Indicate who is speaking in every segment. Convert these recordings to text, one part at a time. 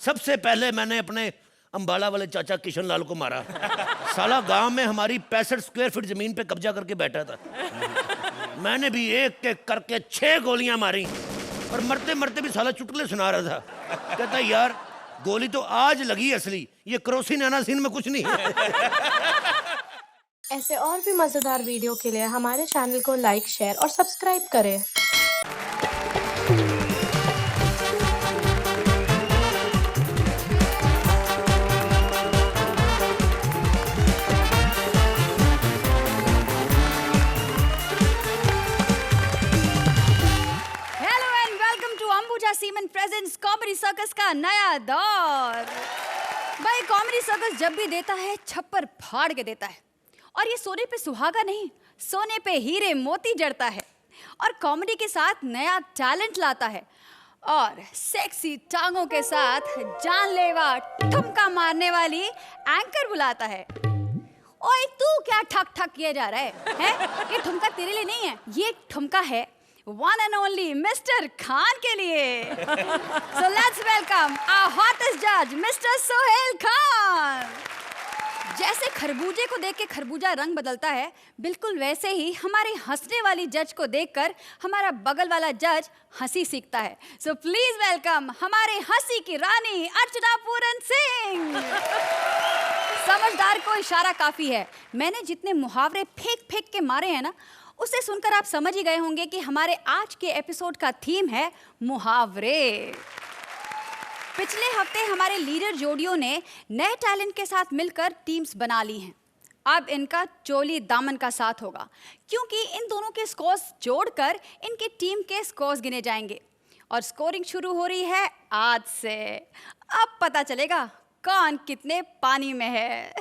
Speaker 1: सबसे पहले मैंने अपने अंबाला वाले चाचा किशन लाल को मारा। साला गांव में हमारी 65 स्क्वायर फीट जमीन पे कब्जा करके बैठा था। मैंने भी एक एक करके 6 गोलियां मारी और मरते मरते भी साला चुटकुले सुना रहा था। कहता यार गोली तो आज लगी असली, ये क्रोसिन एनासिन में कुछ नहीं है।
Speaker 2: ऐसे और भी मजेदार वीडियो के लिए हमारे चैनल को लाइक, शेयर और सब्सक्राइब करें।
Speaker 3: सीमेंट प्रेजेंट्स कॉमेडी सर्कस का नया दौर। भाई कॉमेडी सर्कस जब भी देता है छप्पर फाड़ के देता है, और ये सोने पे सुहागा नहीं, सोने पे हीरे मोती जड़ता है, और कॉमेडी के साथ नया टैलेंट लाता है, और सेक्सी टांगों के साथ जानलेवा ठुमका मारने वाली एंकर बुलाता है। ओए तू क्या ठक ठक किया जा रहा है? ये ठुमका तेरे लिए नहीं है, ये ठुमका है one and only mister Khan के लिए। So let's welcome our hottest judge, mister Sohail Khan. जैसे खरबूजे को देख के खरबूजा रंग बदलता है, बिल्कुल वैसे ही हमारे हंसने वाली जज को देखकर हमारा बगल वाला जज हंसी सीखता है। So please welcome हमारे हंसी की रानी अर्चना पूरन सिंह। समझदार को इशारा काफी है। मैंने जितने मुहावरे फेंक फेंक के मारे हैं ना, उसे सुनकर आप समझ ही गए होंगे कि हमारे आज के एपिसोड का थीम है मुहावरे। पिछले हफ्ते हमारे लीडर जोड़ियों ने नए टैलेंट के साथ मिलकर टीम्स बना ली हैं। अब इनका चोली दामन का साथ होगा, क्योंकि इन दोनों के स्कोर्स जोड़कर इनकी टीम के स्कोर्स गिने जाएंगे, और स्कोरिंग शुरू हो रही है आज से। अब पता चलेगा कौन कितने पानी में है।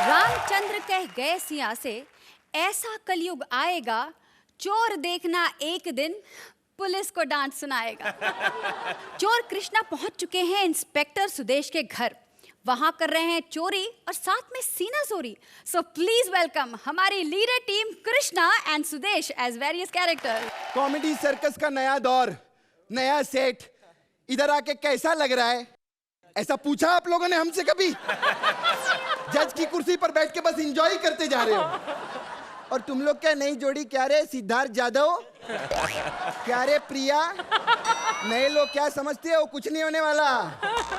Speaker 3: रामचंद्र कह गए सिया से, ऐसा कलयुग आएगा, चोर देखना एक दिन पुलिस को डांट सुनाएगा। चोर कृष्णा पहुंच चुके हैं इंस्पेक्टर सुदेश के घर। वहां कर रहे हैं चोरी और साथ में सीना चोरी। सो प्लीज वेलकम हमारी leader team Krishna and Sudesh as various character.
Speaker 4: Comedy circus का नया दौर, नया सेट, इधर आके कैसा लग रहा है? ऐसा पूछा आप लोगों ने हमसे कभी? जज की कुर्सी पर बैठ के बस एंजॉय करते जा रहे हो। और तुम लोग क्या नई जोड़ी? क्या रे सिद्धार्थ जाधव, क्या रे प्रिया? नए लोग क्या समझते हो? कुछ नहीं होने वाला।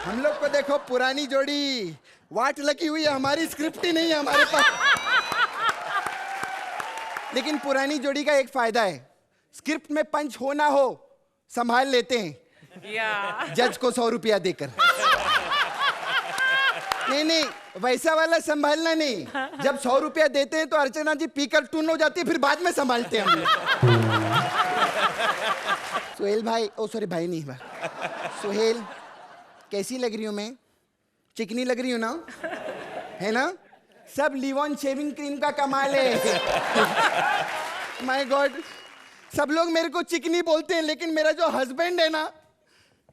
Speaker 4: हम लोग को देखो पुरानी जोड़ी वाट लगी हुई है, हमारी स्क्रिप्ट ही नहीं है हमारे पास। लेकिन पुरानी जोड़ी का एक फायदा है, स्क्रिप्ट में पंच हो ना हो संभाल लेते हैं जज को 100 रुपया देकर। नहीं, वैसा वाला संभालना नहीं। जब 100 रुपया देते हैं तो अर्चना जी पीकर टून हो जाती है, फिर बाद में संभालते हैं हम लोग। सोहेल भाई, ओ सॉरी भाई नहीं भाई, सोहेल कैसी लग रही हूँ मैं? चिकनी लग रही हूँ ना? है ना? सब लिवॉन शेविंग क्रीम का कमाल है। माय गॉड, सब लोग मेरे को चिकनी बोलते हैं, लेकिन मेरा जो हस्बैंड है ना,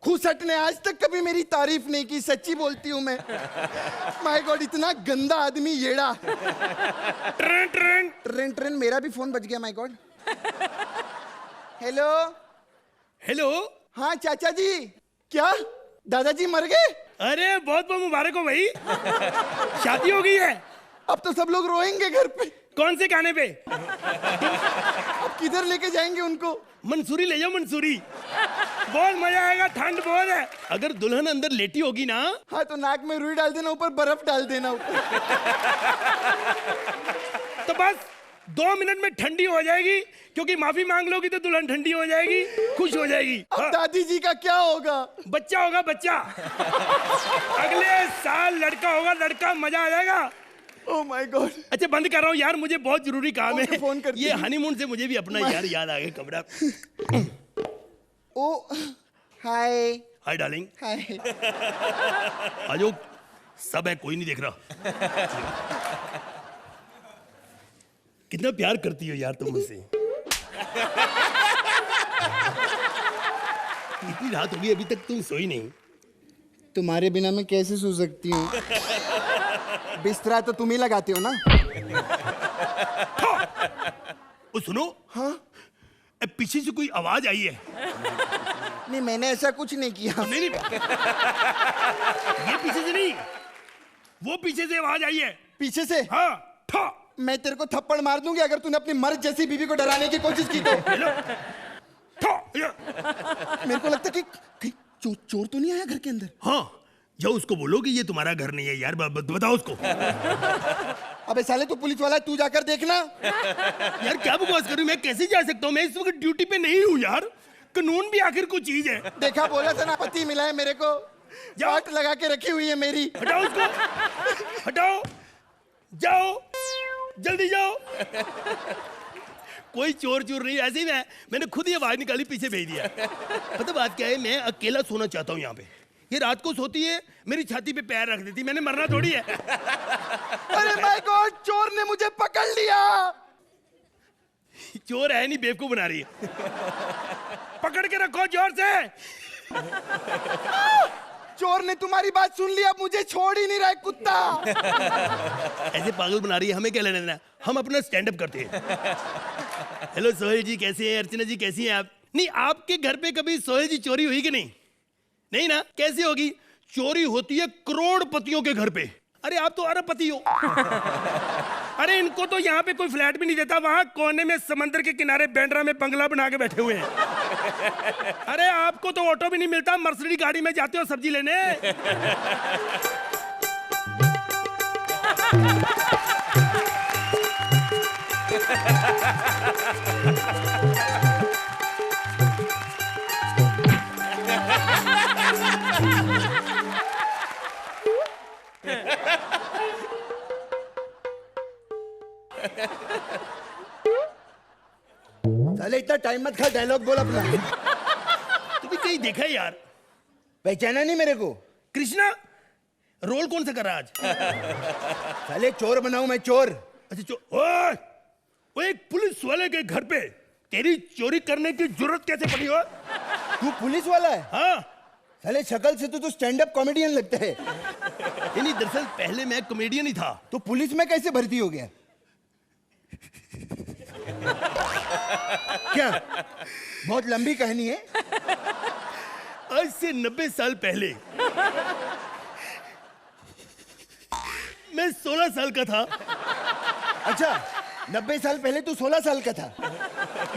Speaker 4: खुसट ने आज तक कभी मेरी तारीफ नहीं की। सच्ची बोलती हूँ मैं। माय गॉड, इतना गंदा आदमी येड़ा। ट्रेन ट्रेन ट्रेन ट्रेन, मेरा भी फोन बज गया। My God. Hello
Speaker 1: hello.
Speaker 4: हाँ चाचा जी। क्या दादाजी मर गए?
Speaker 1: अरे बहुत बहुत मुबारक हो भाई, शादी हो गई है।
Speaker 4: अब तो सब लोग रोएंगे घर पे।
Speaker 1: कौन से गाने पे?
Speaker 4: अब किधर लेके जाएंगे उनको?
Speaker 1: मंसूरी ले जाओ, मंसूरी। बहुत मजा आएगा, ठंड बहुत है। अगर दुल्हन अंदर लेटी होगी ना,
Speaker 4: हाँ तो नाक में रुई डाल देना, ऊपर बर्फ डाल देना ऊपर।
Speaker 1: तो बस 2 मिनट में ठंडी हो जाएगी, क्योंकि माफी मांग लोगी तो दुल्हन ठंडी हो जाएगी, खुश हो जाएगी।
Speaker 4: अब दादी जी का क्या होगा?
Speaker 1: बच्चा होगा, बच्चा। अगले साल लड़का होगा, लड़का, मजा आ जाएगा।
Speaker 4: Oh my God.
Speaker 1: अच्छा बंद कर रहा हूँ यार, मुझे बहुत जरूरी काम है।
Speaker 4: फोन कर
Speaker 1: ये हनीमून से मुझे भी अपना यार याद आ गया कमरा।
Speaker 4: Oh hi.
Speaker 1: Hi darling.
Speaker 4: Hi.
Speaker 1: आजो सब है, कोई नहीं देख रहा। कितना प्यार करती हो यार तुम मुझसे। इतनी रात हो गई अभी तक तुम सोई नहीं।
Speaker 4: तुम्हारे बिना मैं कैसे सो सकती हूँ? बिस्तरा तो तुम ही लगाती हो ना।
Speaker 1: ओ सुनो।
Speaker 4: हाँ
Speaker 1: पीछे से कोई आवाज आई है।
Speaker 4: नहीं मैंने ऐसा कुछ नहीं किया।
Speaker 5: नहीं नहीं, ये पीछे से नहीं, वो पीछे से आवाज आई है।
Speaker 4: पीछे से?
Speaker 5: हाँ, ठा।
Speaker 4: मैं तेरे को थप्पड़ मार दूंगी अगर तूने अपनी मर्द जैसी बीवी को डराने की कोशिश की तो।
Speaker 5: ठा, या।
Speaker 4: मेरे को लगता है कि चोर तो नहीं आया घर के अंदर।
Speaker 5: हाँ, जाओ उसको बोलो कि ये तुम्हारा घर नहीं है यार, बताओ उसको।
Speaker 4: अबे साले तू पुलिस वाला है, तू जाकर देखना।
Speaker 5: यार क्या बकवास करूं, मैं कैसे जा सकता हूँ, मैं इस वक्त ड्यूटी पे नहीं हूँ यार। कानून भी आखिर कुछ चीज है।
Speaker 4: देखा, बोला था ना, पति मिला है मेरे को, जाट लगा के रखी हुई है मेरी।
Speaker 5: हटाओ उसको, हटाओ, जाओ, जल्दी जाओ। कोई चोर चोर नहीं, ऐसे ही मैंने खुद ही आवाज निकाली, पीछे भेज दिया। पता बात क्या है, मैं अकेला सोना चाहता हूँ यहाँ पे। ये रात को सोती है, मेरी छाती पे पैर रख देती, मैंने मरना थोड़ी है।
Speaker 4: अरे माय गॉड, चोर ने मुझे पकड़ लिया।
Speaker 5: चोर है नहीं, बेवकूफ बना रही है। पकड़ के रखो जोर से।
Speaker 4: चोर ने तुम्हारी बात सुन ली, अब मुझे छोड़ ही नहीं रहा है कुत्ता।
Speaker 5: ऐसे पागल बना रही है, हमें क्या लेना देना, हम अपना स्टैंड अप करते हैं। हेलो सोहेल जी, कैसे हैं? अर्चना जी कैसी हैं आप? नहीं, आपके घर पे कभी सोहेल जी चोरी हुई कि नहीं? नहीं ना, कैसे होगी? चोरी होती है करोड़पतियों के घर पे। अरे आप तो अरबपति हो। अरे इनको तो यहाँ पे कोई फ्लैट भी नहीं देता, वहां कोने में समंदर के किनारे बैंड्रा में बंगला बना के बैठे हुए हैं। अरे आपको तो ऑटो भी नहीं मिलता, मर्सिडीज गाड़ी में जाते हो सब्जी लेने।
Speaker 4: साले इतना टाइम मत खा, डायलॉग बोल अपना।
Speaker 5: तू भी कहीं देखा है यार?
Speaker 4: पहचाना नहीं मेरे को?
Speaker 5: कृष्णा, रोल कौन सा कर रहा आज?
Speaker 4: साले चोर बनाऊं मैं, चोर।
Speaker 5: अच्छा ओए, वो एक पुलिस वाले के घर पे तेरी चोरी करने की जरूरत कैसे पड़ी हो?
Speaker 4: तू पुलिस वाला है?
Speaker 5: हाँ।
Speaker 4: साले शक्ल से तो तू स्टैंड अप कॉमेडियन लगता है।
Speaker 5: नहीं, दरअसल पहले मैं कॉमेडियन ही था।
Speaker 4: तो पुलिस में कैसे भर्ती हो गया? क्या बहुत लंबी कहानी है?
Speaker 5: आज से 90 साल पहले मैं 16 साल का था।
Speaker 4: अच्छा, 90 साल पहले तू 16 साल का था?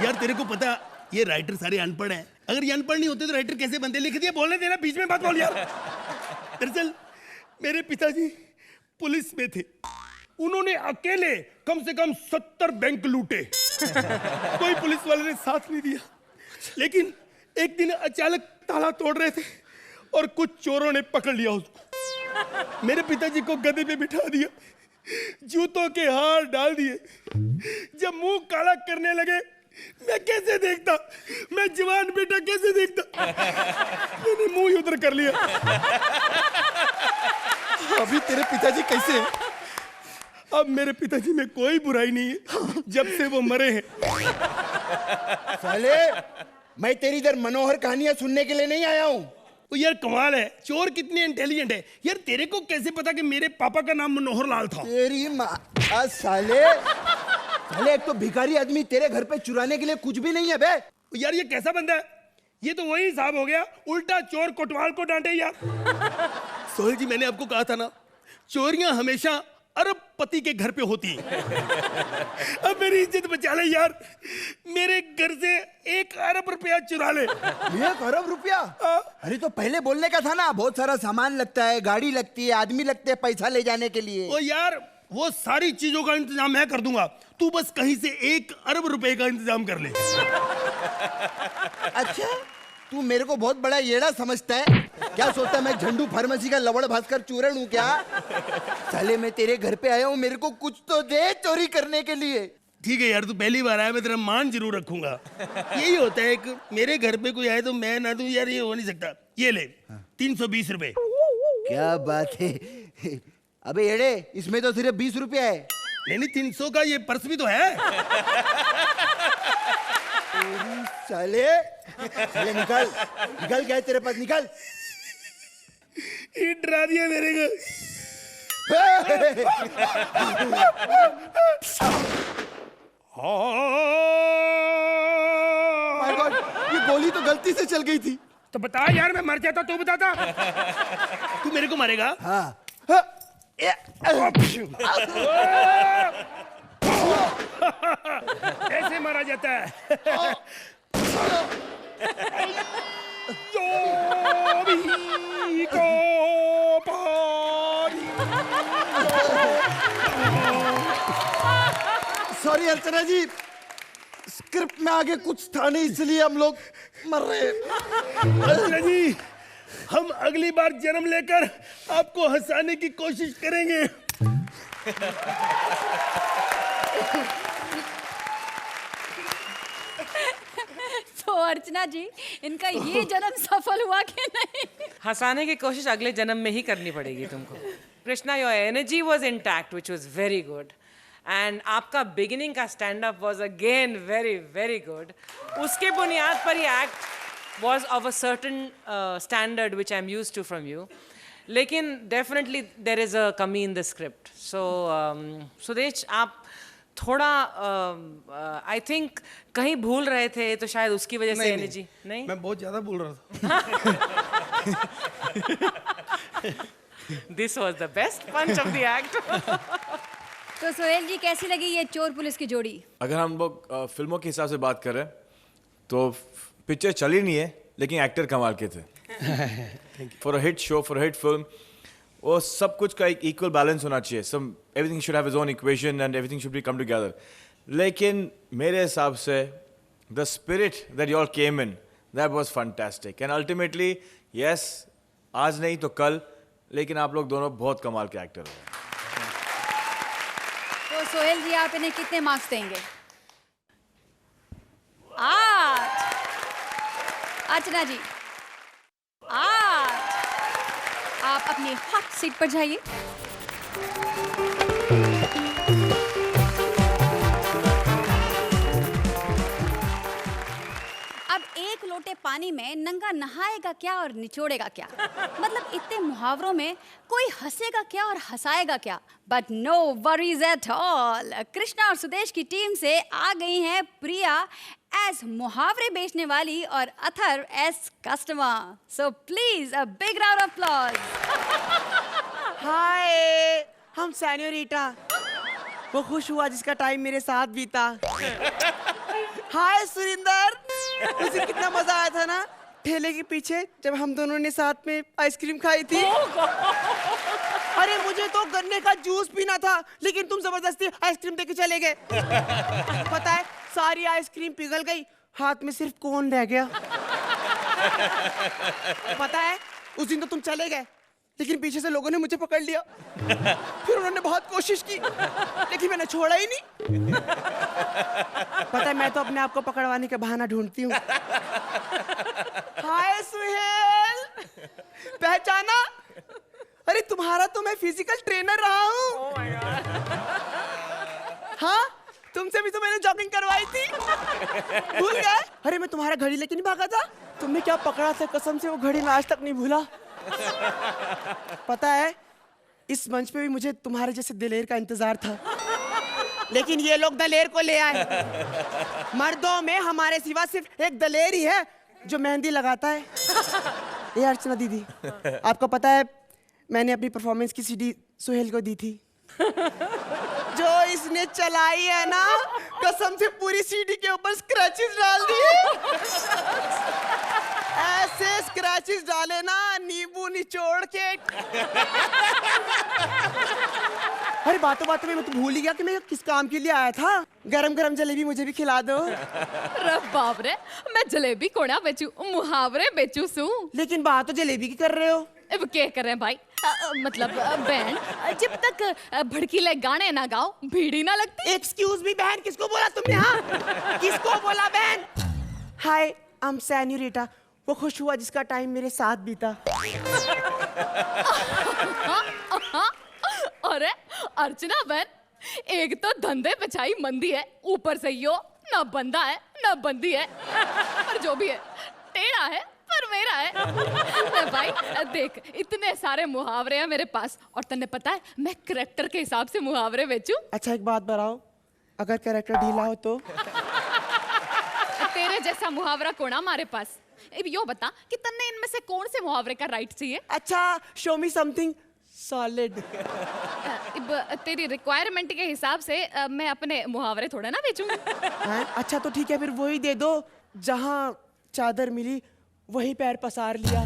Speaker 5: यार तेरे को पता, ये राइटर सारे अनपढ़ हैं। अगर ये अनपढ़ नहीं होते तो राइटर कैसे बनते? लिख दिया, बोलने देना, बीच में बात बोल यार। दरअसल मेरे पिताजी पुलिस में थे, उन्होंने अकेले कम से कम 70 बैंक लूटे। कोई पुलिस वाले ने साथ नहीं दिया। लेकिन एक दिन अचानक ताला तोड़ रहे थे और कुछ चोरों ने पकड़ लिया उसको। मेरे पिताजी को गधे पे बिठा दिया, जूतों के हार डाल दिए। जब मुंह काला करने लगे, मैं कैसे देखता? मैं जवान बेटा कैसे देखता? मैंने मुंह ही उधर कर लिया।
Speaker 4: अभी तेरे पिताजी कैसे हैं?
Speaker 5: अब मेरे पिताजी में कोई बुराई नहीं है, जब से वो मरे हैं।
Speaker 4: साले, मैं तेरी इधर मनोहर कहानियां सुनने के लिए नहीं आया हूँ।
Speaker 5: वो यार कमाल है, चोर कितने इंटेलिजेंट है यार। तेरे को कैसे पता कि मेरे पापा का नाम मनोहर लाल था?
Speaker 4: तेरी माँ, साले एक तो भिखारी आदमी तेरे घर पे चुराने के लिए कुछ भी नहीं है बे।
Speaker 5: यार ये कैसा बंदा है? ये तो वही हिसाब हो गया, उल्टा चोर कोतवाल को डांटे यार। सोहेल जी, मैंने आपको कहा था ना, चोरियां हमेशा अरबपति के घर पे होती हैं। अब मेरी इज्जत बचा ले यार, मेरे घर से 1 अरब रुपया चुरा ले।
Speaker 4: 1 अरब रुपया? अरे तो पहले बोलने का था ना, बहुत सारा सामान लगता है, गाड़ी लगती है, आदमी लगते हैं पैसा ले जाने के लिए।
Speaker 5: ओ यार, वो सारी चीजों का इंतजाम मैं कर दूंगा, तू बस कहीं से 1 अरब रुपए का इंतजाम कर ले।
Speaker 4: अच्छा, तू मेरे को बहुत बड़ा येड़ा समझता है क्या? सोचता है मैं झंडू फार्मेसी का लवड़ भास्कर चूरण हूँ क्या? साले मैं तेरे घर पे आया हूँ, मेरे को कुछ तो दे चोरी करने के लिए।
Speaker 5: ठीक है यार, तू पहली बार आया, मैं तेरा मान जरूर रखूंगा। यही होता है कि मेरे घर पे कोई आए तो मैं ना दूं यार, ये हो नहीं सकता। ये ले 320 रुपए।
Speaker 4: क्या बात है? अबे येड़े, इसमें तो सिर्फ 20 रुपया है।
Speaker 5: नहीं 300 का ये पर्स भी तो है।
Speaker 4: साले साले निकाल निकाल, क्या है तेरे पास? निकाल।
Speaker 5: ये डरा दिया मेरे को।
Speaker 4: माय गॉड, ये गोली तो गलती से चल गई थी।
Speaker 5: तो बता यार, मैं मर जाता तो बताता। तू मेरे को मारेगा?
Speaker 4: हाँ
Speaker 5: ऐसे मारा जाता है। जो भी को पारी।
Speaker 4: सॉरी अर्चना जी, स्क्रिप्ट में आगे कुछ था नहीं इसलिए हम लोग मर रहे हैं।
Speaker 5: अर्चना जी, हम अगली बार जन्म लेकर आपको हंसाने की कोशिश करेंगे।
Speaker 3: तो अर्चना जी, इनका ये जन्म सफल हुआ कि नहीं?
Speaker 6: हंसाने की कोशिश अगले जन्म में ही करनी पड़ेगी तुमको। Krishna, your energy was intact which was very good, and आपका बिगिनिंग का stand up was again very very good. उसके बुनियाद पर ही act was of a certain standard which I am used to from you, लेकिन डेफिनेटली देर इज अ कमी in the script. So Sudesh, आप थोड़ा आई थिंक कहीं भूल रहे थे, तो शायद उसकी वजह से एनर्जी नहीं।
Speaker 5: मैं बहुत ज्यादा बोल रहा था।
Speaker 6: This was the best punch of the act.
Speaker 3: तो सोहेल जी, कैसी लगी ये चोर पुलिस की जोड़ी?
Speaker 7: अगर हम लोग फिल्मों के हिसाब से बात करें तो पिक्चर चली नहीं है, लेकिन एक्टर कमाल के थे। For a hit show, for a hit film, वो सब कुछ का एक इक्वल बैलेंस होना चाहिए। सब everything should have his own equation and everything should be come together. लेकिन मेरे हिसाब से the spirit that you all came in, that was fantastic and ultimately yes, आज नहीं तो कल, लेकिन आप लोग दोनों बहुत कमाल के एक्टर हो।
Speaker 3: तो सोहेल जी, आप इन्हें कितने मार्क्स देंगे? 8। अर्चना जी, 8। आप अपनी हॉट सीट पर जाइए। अब एक लोटे पानी में नंगा नहाएगा क्या और निचोड़ेगा क्या? मतलब इतने मुहावरों में कोई हंसेगा क्या और हंसाएगा क्या? But no worries at all. Krishna और सुदेश की टीम से आ गई हैं प्रिया एज मुहावरे बेचने वाली और other as customer. So please a big round of applause.
Speaker 8: Hi, हम सैन्योरीटा, वो खुश हुआ जिसका टाइम मेरे साथ बीता। हाय सुरिंदर, उस दिन कितना मजा आया था ना ठेले के पीछे जब हम दोनों ने साथ में आइसक्रीम खाई थी। अरे मुझे तो गन्ने का जूस पीना था, लेकिन तुम जबरदस्ती आइसक्रीम देके चले गए। पता है, सारी आइसक्रीम पिघल गई, हाथ में सिर्फ कोन रह गया। पता है, उस दिन तो तुम चले गए, लेकिन पीछे से लोगों ने मुझे पकड़ लिया। फिर उन्होंने बहुत कोशिश की, लेकिन मैंने छोड़ा ही नहीं। पता है, मैं तो अपने आप को पकड़वाने का बहाना ढूंढती हूँ। हाय सुहेल, पहचाना? अरे तुम्हारा तो मैं फिजिकल ट्रेनर रहा हूँ। हाँ, तुमसे भी तो मैंने जॉगिंग करवाई थी, भूल गए? अरे मैं तुम्हारा घड़ी लेके नहीं भागा था? तुमने क्या पकड़ा था, कसम से वो घड़ी मैं आज तक नहीं भूला। पता है, इस मंच पे भी मुझे तुम्हारे जैसे दिलेर का इंतजार था, लेकिन ये लोग दलेर को ले आए। मर्दों में हमारे सिवा सिर्फ एक दलेर ही है जो मेहंदी लगाता है। ये अर्चना दीदी, आपको पता है मैंने अपनी परफॉर्मेंस की सीडी सुहेल को दी थी। जो इसने चलाई है ना, कसम से पूरी सीडी के ऊपर स्क्रैचेस डाल दिए। ऐसे स्क्रैचेस डाले ना, नींबू निचोड़ के। अरे बातों बातों में मैं तो भूल ही गया कि मैं किस काम के लिए आया था। गरम गरम जलेबी मुझे भी खिला दो।
Speaker 9: रे बाप रे, मैं जलेबी कोड़ा बेचू, मुहावरे बेचू सू।
Speaker 8: लेकिन बात तो जलेबी की कर रहे हो।
Speaker 9: अब क्या कर रहे हैं भाई? मतलब बहन, जब तक भड़कीले गाने ना गाओ भीड़ी ना लगती।
Speaker 8: एक्सक्यूज मी बहन, किसको बोला तुमने? हाँ, किसको बोला बहन? हाय, आई एम सैन्योरीटा, वो खुश हुआ जिसका टाइम मेरे साथ बीता।
Speaker 9: अरे अर्चना बहन, एक तो धंधे पिछाई मंदी है, ऊपर से यो ना बंदा है ना बंदी है, पर जो भी है टेढ़ा है पर मेरा है। भाई देख, इतने सारे मुहावरे हैं मेरे पास, और तन्ने पता है मैं कैरेक्टर के हिसाब से मुहावरे बेचूं।
Speaker 8: अच्छा एक बात बताओ, अगर कैरेक्टर ढीला हो तो?
Speaker 9: तेरे जैसा मुहावरा कोना हमारे पास, अब यो बता कि तन्ने इनमें से कौन से मुहावरे का राइट चाहिए?
Speaker 8: अच्छा, शो मी समथिंग सॉलिड।
Speaker 9: अब तेरी रिक्वायरमेंट के हिसाब से मैं अपने मुहावरे थोड़ा ना बेचूंगी।
Speaker 8: अच्छा तो ठीक है, फिर वही दे दो, जहाँ चादर मिली वही पैर पसार लिया।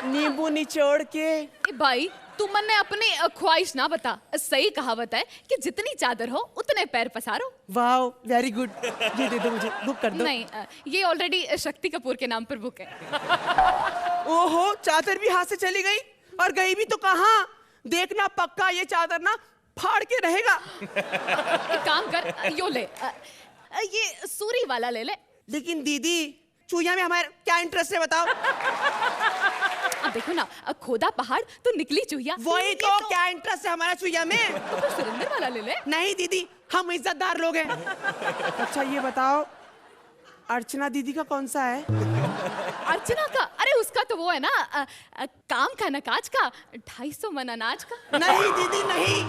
Speaker 8: नींबू निचोड़ के।
Speaker 9: ए भाई तू मन्ने अपनी ख्वाहिश ना बता, सही कहावत है कि जितनी चादर हो उतने पैर पसारो।
Speaker 8: Wow, very good. ये दे दो मुझे, बुक कर दो।
Speaker 9: नहीं, ये ऑलरेडी शक्ति कपूर के नाम पर बुक है।
Speaker 8: ओहो, चादर भी हाथ से चली गई, और गई भी तो कहाँ? देखना पक्का ये चादर ना फाड़ के रहेगा।
Speaker 9: एक काम कर, यो ले, ये सूरी वाला ले ले।
Speaker 8: लेकिन दीदी, चूहिया में हमारा क्या इंटरेस्ट है बताओ?
Speaker 9: अब देखो ना, खोदा पहाड़ तो निकली चूहिया।
Speaker 8: वही तो, क्या इंटरेस्ट है हमारा चूहिया में?
Speaker 9: तो फिर सुरेंद्र वाला ले ले।
Speaker 8: नहीं दीदी, हम इज्जतदार लोग हैं। अच्छा ये बताओ, अर्चना दीदी का कौन सा है?
Speaker 9: अर्चना का? अरे उसका तो वो है ना, काम का न काज का, 250 मन अनाज का।
Speaker 8: नहीं दीदी नहीं,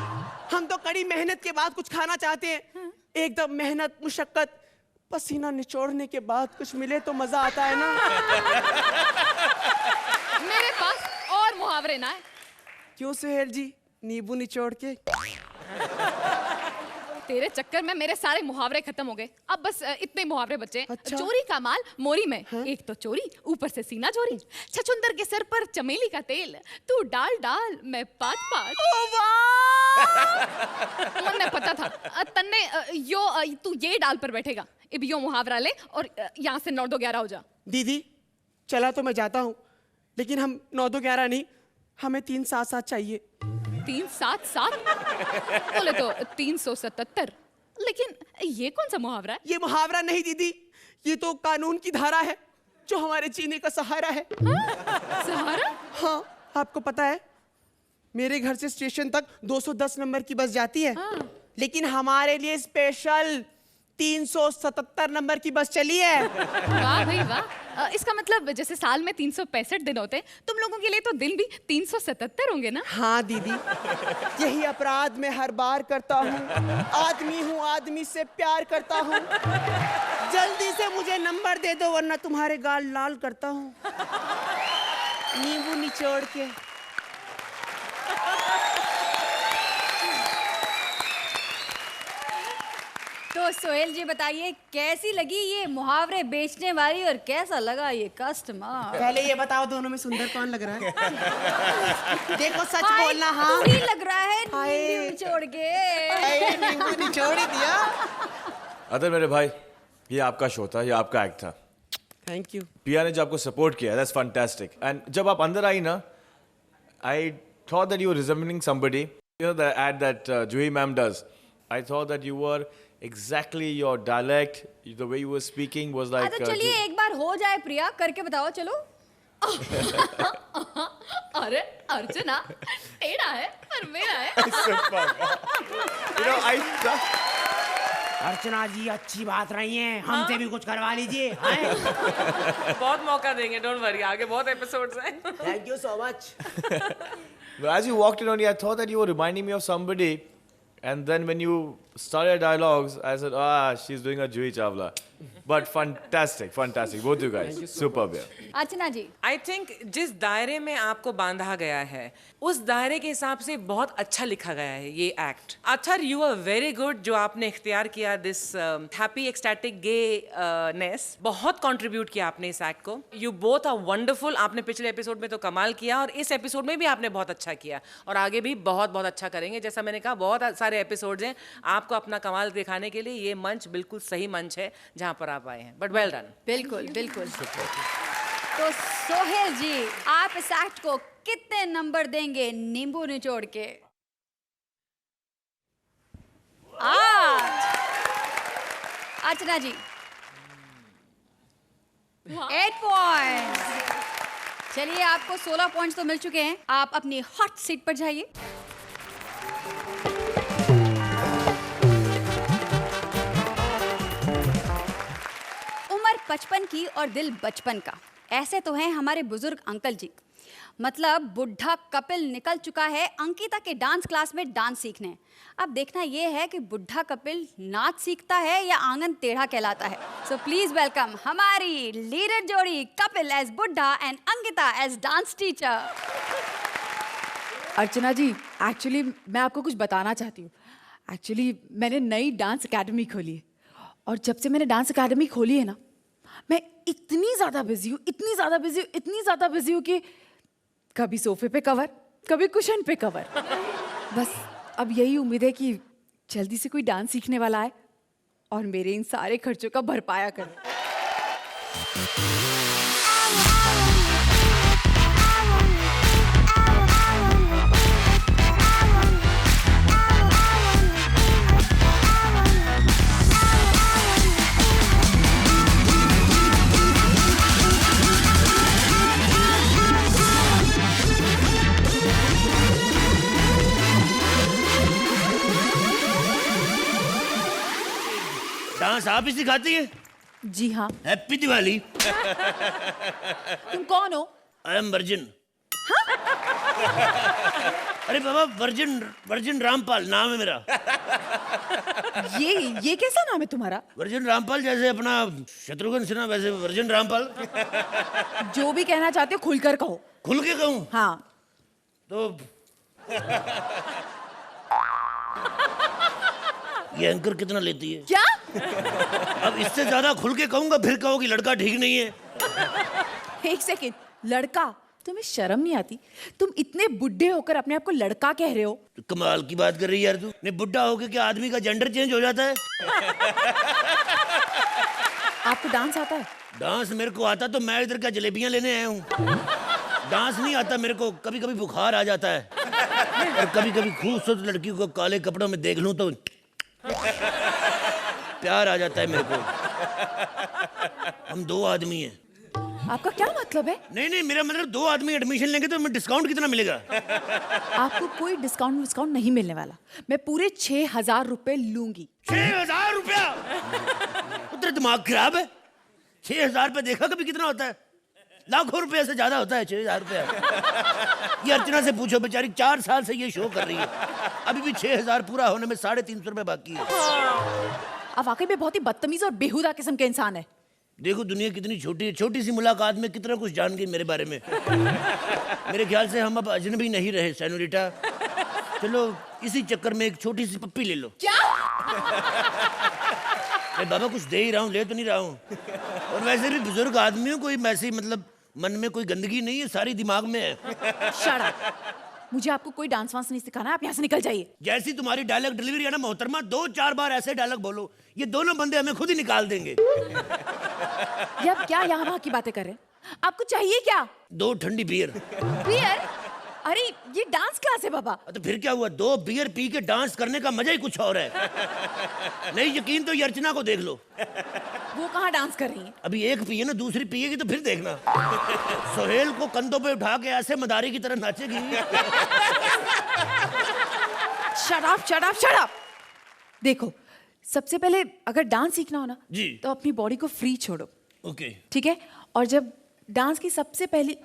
Speaker 8: हम तो कड़ी मेहनत के बाद कुछ खाना चाहते हैं। एकदम मेहनत मुशक्कत, पसीना निचोड़ने के बाद कुछ मिले तो मजा आता है ना।
Speaker 9: मेरे पास और मुहावरे ना है।
Speaker 8: क्यों सुहेल जी, नींबू निचोड़ के?
Speaker 9: तेरे चक्कर में मेरे सारे मुहावरे खत्म हो गए, अब बस इतने मुहावरे बचे।
Speaker 8: अच्छा?
Speaker 9: चोरी का माल मोरी में, एक तो चोरी ऊपर से सीना चोरी, छछुंदर के सर पर चमेली का तेल, तू डाल डाल मैं पात पात। मुन्ने पता था तन्ने तू ये डाल पर बैठेगा। अब यो मुहावरा ले और यहाँ से 9 2 11 हो जा।
Speaker 8: दीदी चला तो मैं जाता हूँ, लेकिन हम 9 2 11 नहीं, हमें 3 7 7 चाहिए।
Speaker 9: 3 7 7 बोले तो 377। लेकिन ये कौन सा मुहावरा है?
Speaker 8: ये मुहावरा नहीं दीदी, ये तो कानून की धारा है जो हमारे जीने का सहारा है।
Speaker 9: सहारा?
Speaker 8: हाँ, आपको पता है मेरे घर से स्टेशन तक 210 नंबर की बस जाती है, लेकिन हमारे लिए स्पेशल 377 नंबर की बस चली है।
Speaker 9: वाह भाई वाह, इसका मतलब जैसे साल में 365 दिन होते हैं, तुम लोगों के लिए तो दिन भी 377 होंगे ना?
Speaker 8: हाँ दीदी, यही अपराध मैं हर बार करता हूँ। आदमी हूँ, आदमी से प्यार करता हूँ। जल्दी से मुझे नंबर दे दो वरना तुम्हारे गाल लाल करता हूँ, नींबू निचोड़ के।
Speaker 3: तो सोहेल जी बताइए, कैसी लगी ये मुहावरे बेचने वाली और कैसा लगा ये कस्टमर?
Speaker 8: पहले ये बताओ, दोनों में सुंदर कौन लग रहा है? देखो सच
Speaker 3: हाय,
Speaker 8: बोलना। हाँ
Speaker 3: तू ही लग रहा है,
Speaker 8: हाय।
Speaker 3: नींबू निचोड़ के।
Speaker 8: नींबू निचोड़ ही दिया।
Speaker 7: अदर मेरे भाई, ये आपका शो था, ये आपका एक्ट था।
Speaker 8: Thank you.
Speaker 7: पिया ने जो आपको सपोर्ट किया, दैट्स फैंटास्टिक। एंड जब आप अंदर आई ना, I thought that you were resembling somebody, you know that ad that Juhi ma'am does. I thought that you were exactly your dialect, the way you were speaking was like
Speaker 3: अच्छा चलिए एक बार हो जाए प्रिया, करके बताओ चलो।
Speaker 9: अरे अर्चना टेढ़ा है पर मेरा है।
Speaker 7: you know I
Speaker 4: अर्चना जी अच्छी बात रही है, हमसे भी कुछ करवा लीजिए।
Speaker 6: बहुत मौका देंगे, डोंट वरी, आगे बहुत एपिसोड्स हैं।
Speaker 8: Thank you so much.
Speaker 7: as you walked in on me, I thought that you were reminding me of somebody. And then when you started dialogues, I said, she's doing a Juhi Chawla. But fantastic, fantastic. Both you guys. Superb.
Speaker 3: Archana ji,
Speaker 6: I think जिस दायरे में आपको बांधा गया है, उस दायरे के हिसाब से बहुत अच्छा लिखा गया है ये act. Athar, you are very good जो आपने इख्तियार किया this happy ecstatic gayness. बहुत कंट्रीब्यूट किया आपने इस एक्ट को। You both are wonderful. आपने पिछले एपिसोड में तो कमाल किया और इस एपिसोड में भी आपने बहुत अच्छा किया और आगे भी बहुत बहुत अच्छा करेंगे। जैसा मैंने कहा, बहुत सारे एपिसोड्स हैं, आपको अपना कमाल दिखाने के लिए ये मंच बिल्कुल सही मंच है जहाँ पर आप आए हैं। But well done.
Speaker 3: बिल्कुल बिल्कुल। तो सोहेल जी, आप इस एक्ट को कितने नंबर देंगे नींबू निचोड़ के? 8। अर्चना जी 8 पॉइंट्स। चलिए, आपको 16 पॉइंट्स तो मिल चुके हैं, आप अपनी हॉट सीट पर जाइए। उम्र 55 की और दिल बचपन का, ऐसे तो हैं हमारे बुजुर्ग अंकल जी। मतलब बुढ़ा कपिल निकल चुका है अंकिता के डांस क्लास में डांस सीखने। अब देखना ये है कि बुढ़ा कपिल नाच सीखता है या आंगन टेढ़ा कहलाता है। सो प्लीज वेलकम हमारी लीडर जोड़ी कपिल एज बुढ़ा and Ankita as dance teacher.
Speaker 10: Archana ji, actually मैं आपको कुछ बताना चाहती हूँ। एक्चुअली मैंने नई डांस एकेडमी खोली है और जब से मैंने डांस एकेडमी खोली है ना, मैं इतनी ज़्यादा बिजी हूँ, इतनी ज़्यादा बिजी हूँ, इतनी ज़्यादा बिजी हूँ कि कभी सोफे पे कवर, कभी कुशन पे कवर। बस अब यही उम्मीद है कि जल्दी से कोई डांस सीखने वाला आए और मेरे इन सारे खर्चों का भरपाया करे।
Speaker 1: डांस आप ही सिखाती है?
Speaker 10: जी हाँ।
Speaker 1: हैप्पी दिवाली।
Speaker 10: तुम कौन हो?
Speaker 1: I am virgin. अरे बाबा, वर्जिन रामपाल नाम है मेरा।
Speaker 10: ये कैसा नाम है तुम्हारा?
Speaker 1: वर्जिन रामपाल, जैसे अपना शत्रुघ्न सिन्हा वैसे वर्जिन रामपाल।
Speaker 10: जो भी कहना चाहते हो खुलकर कहो।
Speaker 1: खुल के कहूँ?
Speaker 10: हाँ।
Speaker 1: तो ये एंकर कितना लेती है?
Speaker 10: क्या?
Speaker 1: अब इससे ज्यादा खुल के कहूंगा फिर कहोगी लड़का ठीक नहीं है।
Speaker 10: एक सेकेंड, लड़का? तुम्हें शर्म नहीं आती? तुम इतने बुढ़े होकर अपने आप को लड़का कह रहे हो?
Speaker 1: तो कमाल की बात कर रही है यार तू। नहीं, बुढ़ा होके क्या आदमी का जेंडर चेंज हो जाता है?
Speaker 10: आपको डांस आता है?
Speaker 1: डांस मेरे को आता तो मैं इधर क्या जलेबियां लेने आया हूँ। डांस नहीं आता मेरे को। कभी कभी बुखार आ जाता है और कभी कभी खूबसूरत लड़की को काले कपड़ों में देख लूं तो प्यार आ जाता है मेरे को। हम दो आदमी हैं।
Speaker 10: आपका क्या मतलब है?
Speaker 1: नहीं, मेरा मतलब दो आदमी एडमिशन लेंगे तो हमें डिस्काउंट कितना मिलेगा?
Speaker 10: आपको कोई डिस्काउंट नहीं मिलने वाला। मैं पूरे 6,000 रुपए लूंगी।
Speaker 1: 6,000 रुपया? तेरा दिमाग खराब है? 6,000 रुपये देखा कभी कितना होता है? लाखों रुपए से ज्यादा होता है 6,000 रुपया। ये अर्चना से पूछो, बेचारी 4 साल से ये शो कर रही है, अभी भी 6,000 पूरा होने में 350 रुपए बाकी है।
Speaker 10: आप वाकई में बहुत ही बदतमीज और बेहुदा किस्म के इंसान है।
Speaker 1: देखो दुनिया कितनी छोटी है, छोटी सी मुलाकात में कितना कुछ जान गई मेरे बारे में। मेरे ख्याल से हम अब अजनबी नहीं रहे सेनोरिटा। चलो इसी चक्कर में एक छोटी सी पप्पी ले लो।
Speaker 10: क्या?
Speaker 1: बाबा कुछ दे ही रहा हूँ, ले तो नहीं रहा हूँ। और वैसे भी बुजुर्ग आदमी हूँ, कोई वैसे मतलब मन में कोई गंदगी नहीं है, सारी दिमाग में है।
Speaker 10: Shut up. मुझे आपको कोई डांस वांस नहीं सिखाना है, आप यहाँ से निकल जाइए।
Speaker 1: जैसी तुम्हारी डायलॉग डिलीवरी है ना मोहतरमा, 2-4 बार ऐसे डायलॉग बोलो, ये दोनों बंदे हमें खुद ही निकाल देंगे।
Speaker 10: ये आप क्या यहाँ वहाँ की बातें कर रहे हैं? आपको चाहिए क्या?
Speaker 1: 2 ठंडी बियर।
Speaker 10: बियर? अरे ये डांस क्लास है बाबा।
Speaker 1: तो फिर क्या हुआ, 2 बियर पी के डांस करने का मजा ही कुछ और है। नहीं यकीन तो ये अर्चना को देख लो।
Speaker 10: वो कहाँ डांस कर रही है?
Speaker 1: अभी एक पिए ना, दूसरी पिएगी तो फिर देखना। सोहेल को कंधों पे उठा के ऐसे मदारी की तरह नाचेगी।
Speaker 10: Shut up. देखो, सबसे पहले अगर डांस सीखना हो ना
Speaker 1: जी,
Speaker 10: तो अपनी बॉडी को फ्री छोड़ो।
Speaker 1: ओके
Speaker 10: ठीक है? और जब डांस की सबसे पहली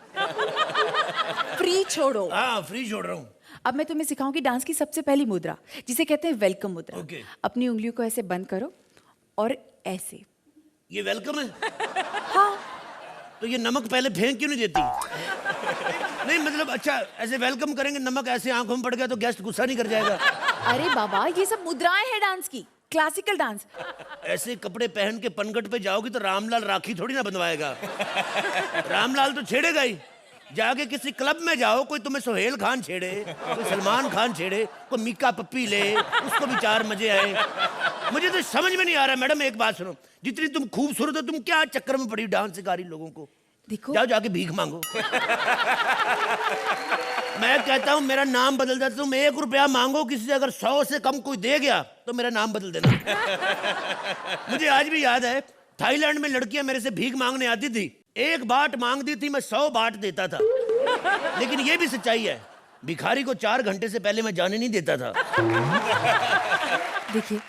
Speaker 10: फ्री छोड़ो।
Speaker 1: हाँ फ्री छोड़ रहा हूँ।
Speaker 10: अब मैं तुम्हें सिखाऊंगी डांस की सबसे पहली मुद्रा, जिसे कहते हैं वेलकम मुद्रा।
Speaker 1: ओके।
Speaker 10: अपनी उंगलियों को ऐसे बंद करो और ऐसे।
Speaker 1: ये वेलकम है?
Speaker 10: हाँ।
Speaker 1: तो ये नमक पहले फेंक क्यों नहीं देती? नहीं मतलब अच्छा ऐसे वेलकम करेंगे, नमक ऐसे आंखों में पड़ गया तो गेस्ट गुस्सा नहीं कर जाएगा?
Speaker 10: अरे बाबा, ये सब मुद्राएं हैं डांस की, क्लासिकल डांस।
Speaker 1: ऐसे कपड़े पहन के पनघट पे जाओगी तो रामलाल राखी थोड़ी ना बंधवाएगा। रामलाल तो छेड़ेगा ही। जाके किसी क्लब में जाओ, कोई तुम्हें सोहेल खान छेड़े, कोई सलमान खान छेड़े, कोई मीका पप्पी ले, उसको भी 4 मजे आए। मुझे तो समझ में नहीं आ रहा। मैडम एक बात सुनो, जितनी तुम खूबसूरत हो, तुम क्या चक्कर में पड़ी डांस सिखा रही लोगों को?
Speaker 10: देखो,
Speaker 1: जाओ जाके भीख मांगो। मैं कहता हूँ मेरा नाम बदल देता, तुम 1 रुपया मांगो किसी से, अगर 100 से कम कोई दे गया तो मेरा नाम बदल देना। मुझे आज भी याद है, थाईलैंड में लड़कियां मेरे से भीख मांगने आती थी। 1 बाट मांगती थी, मैं 100 बाट देता था। लेकिन ये भी सच्चाई है, भिखारी को 4 घंटे से पहले मैं जाने नहीं देता था।
Speaker 10: देखिए,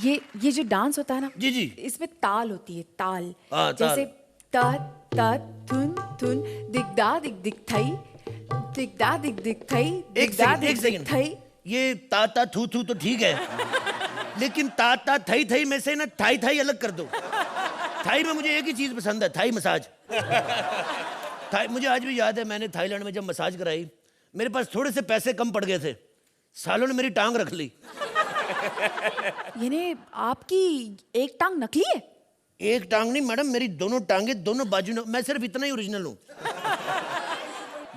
Speaker 10: ये जो डांस होता है ना
Speaker 1: जी जी,
Speaker 10: इसमें ताल होती है, ताल।
Speaker 1: ताल।
Speaker 10: जैसे त ता थुन थुन दिगदा दिग दिग थई दिगदा दिग दिग थई दिगदा
Speaker 1: एक
Speaker 10: दिग दिग
Speaker 1: सेकंड
Speaker 10: थई।
Speaker 1: ये ताता थू थू तो ठीक है, लेकिन ताता थई थई में से ना थाई थाई अलग कर दो। थाई में मुझे एक ही चीज पसंद है, थाई मसाज। थाई मुझे आज भी याद है, मैंने थाईलैंड में जब मसाज कराई, मेरे पास थोड़े से पैसे कम पड़ गए थे, सालों ने मेरी टांग रख ली।
Speaker 10: यानी आपकी एक टांग नकली है?
Speaker 1: एक टांग नहीं मैडम, मेरी दोनों टांगे दोनों बाजू, मैं सिर्फ इतना ही ओरिजिनल हूँ,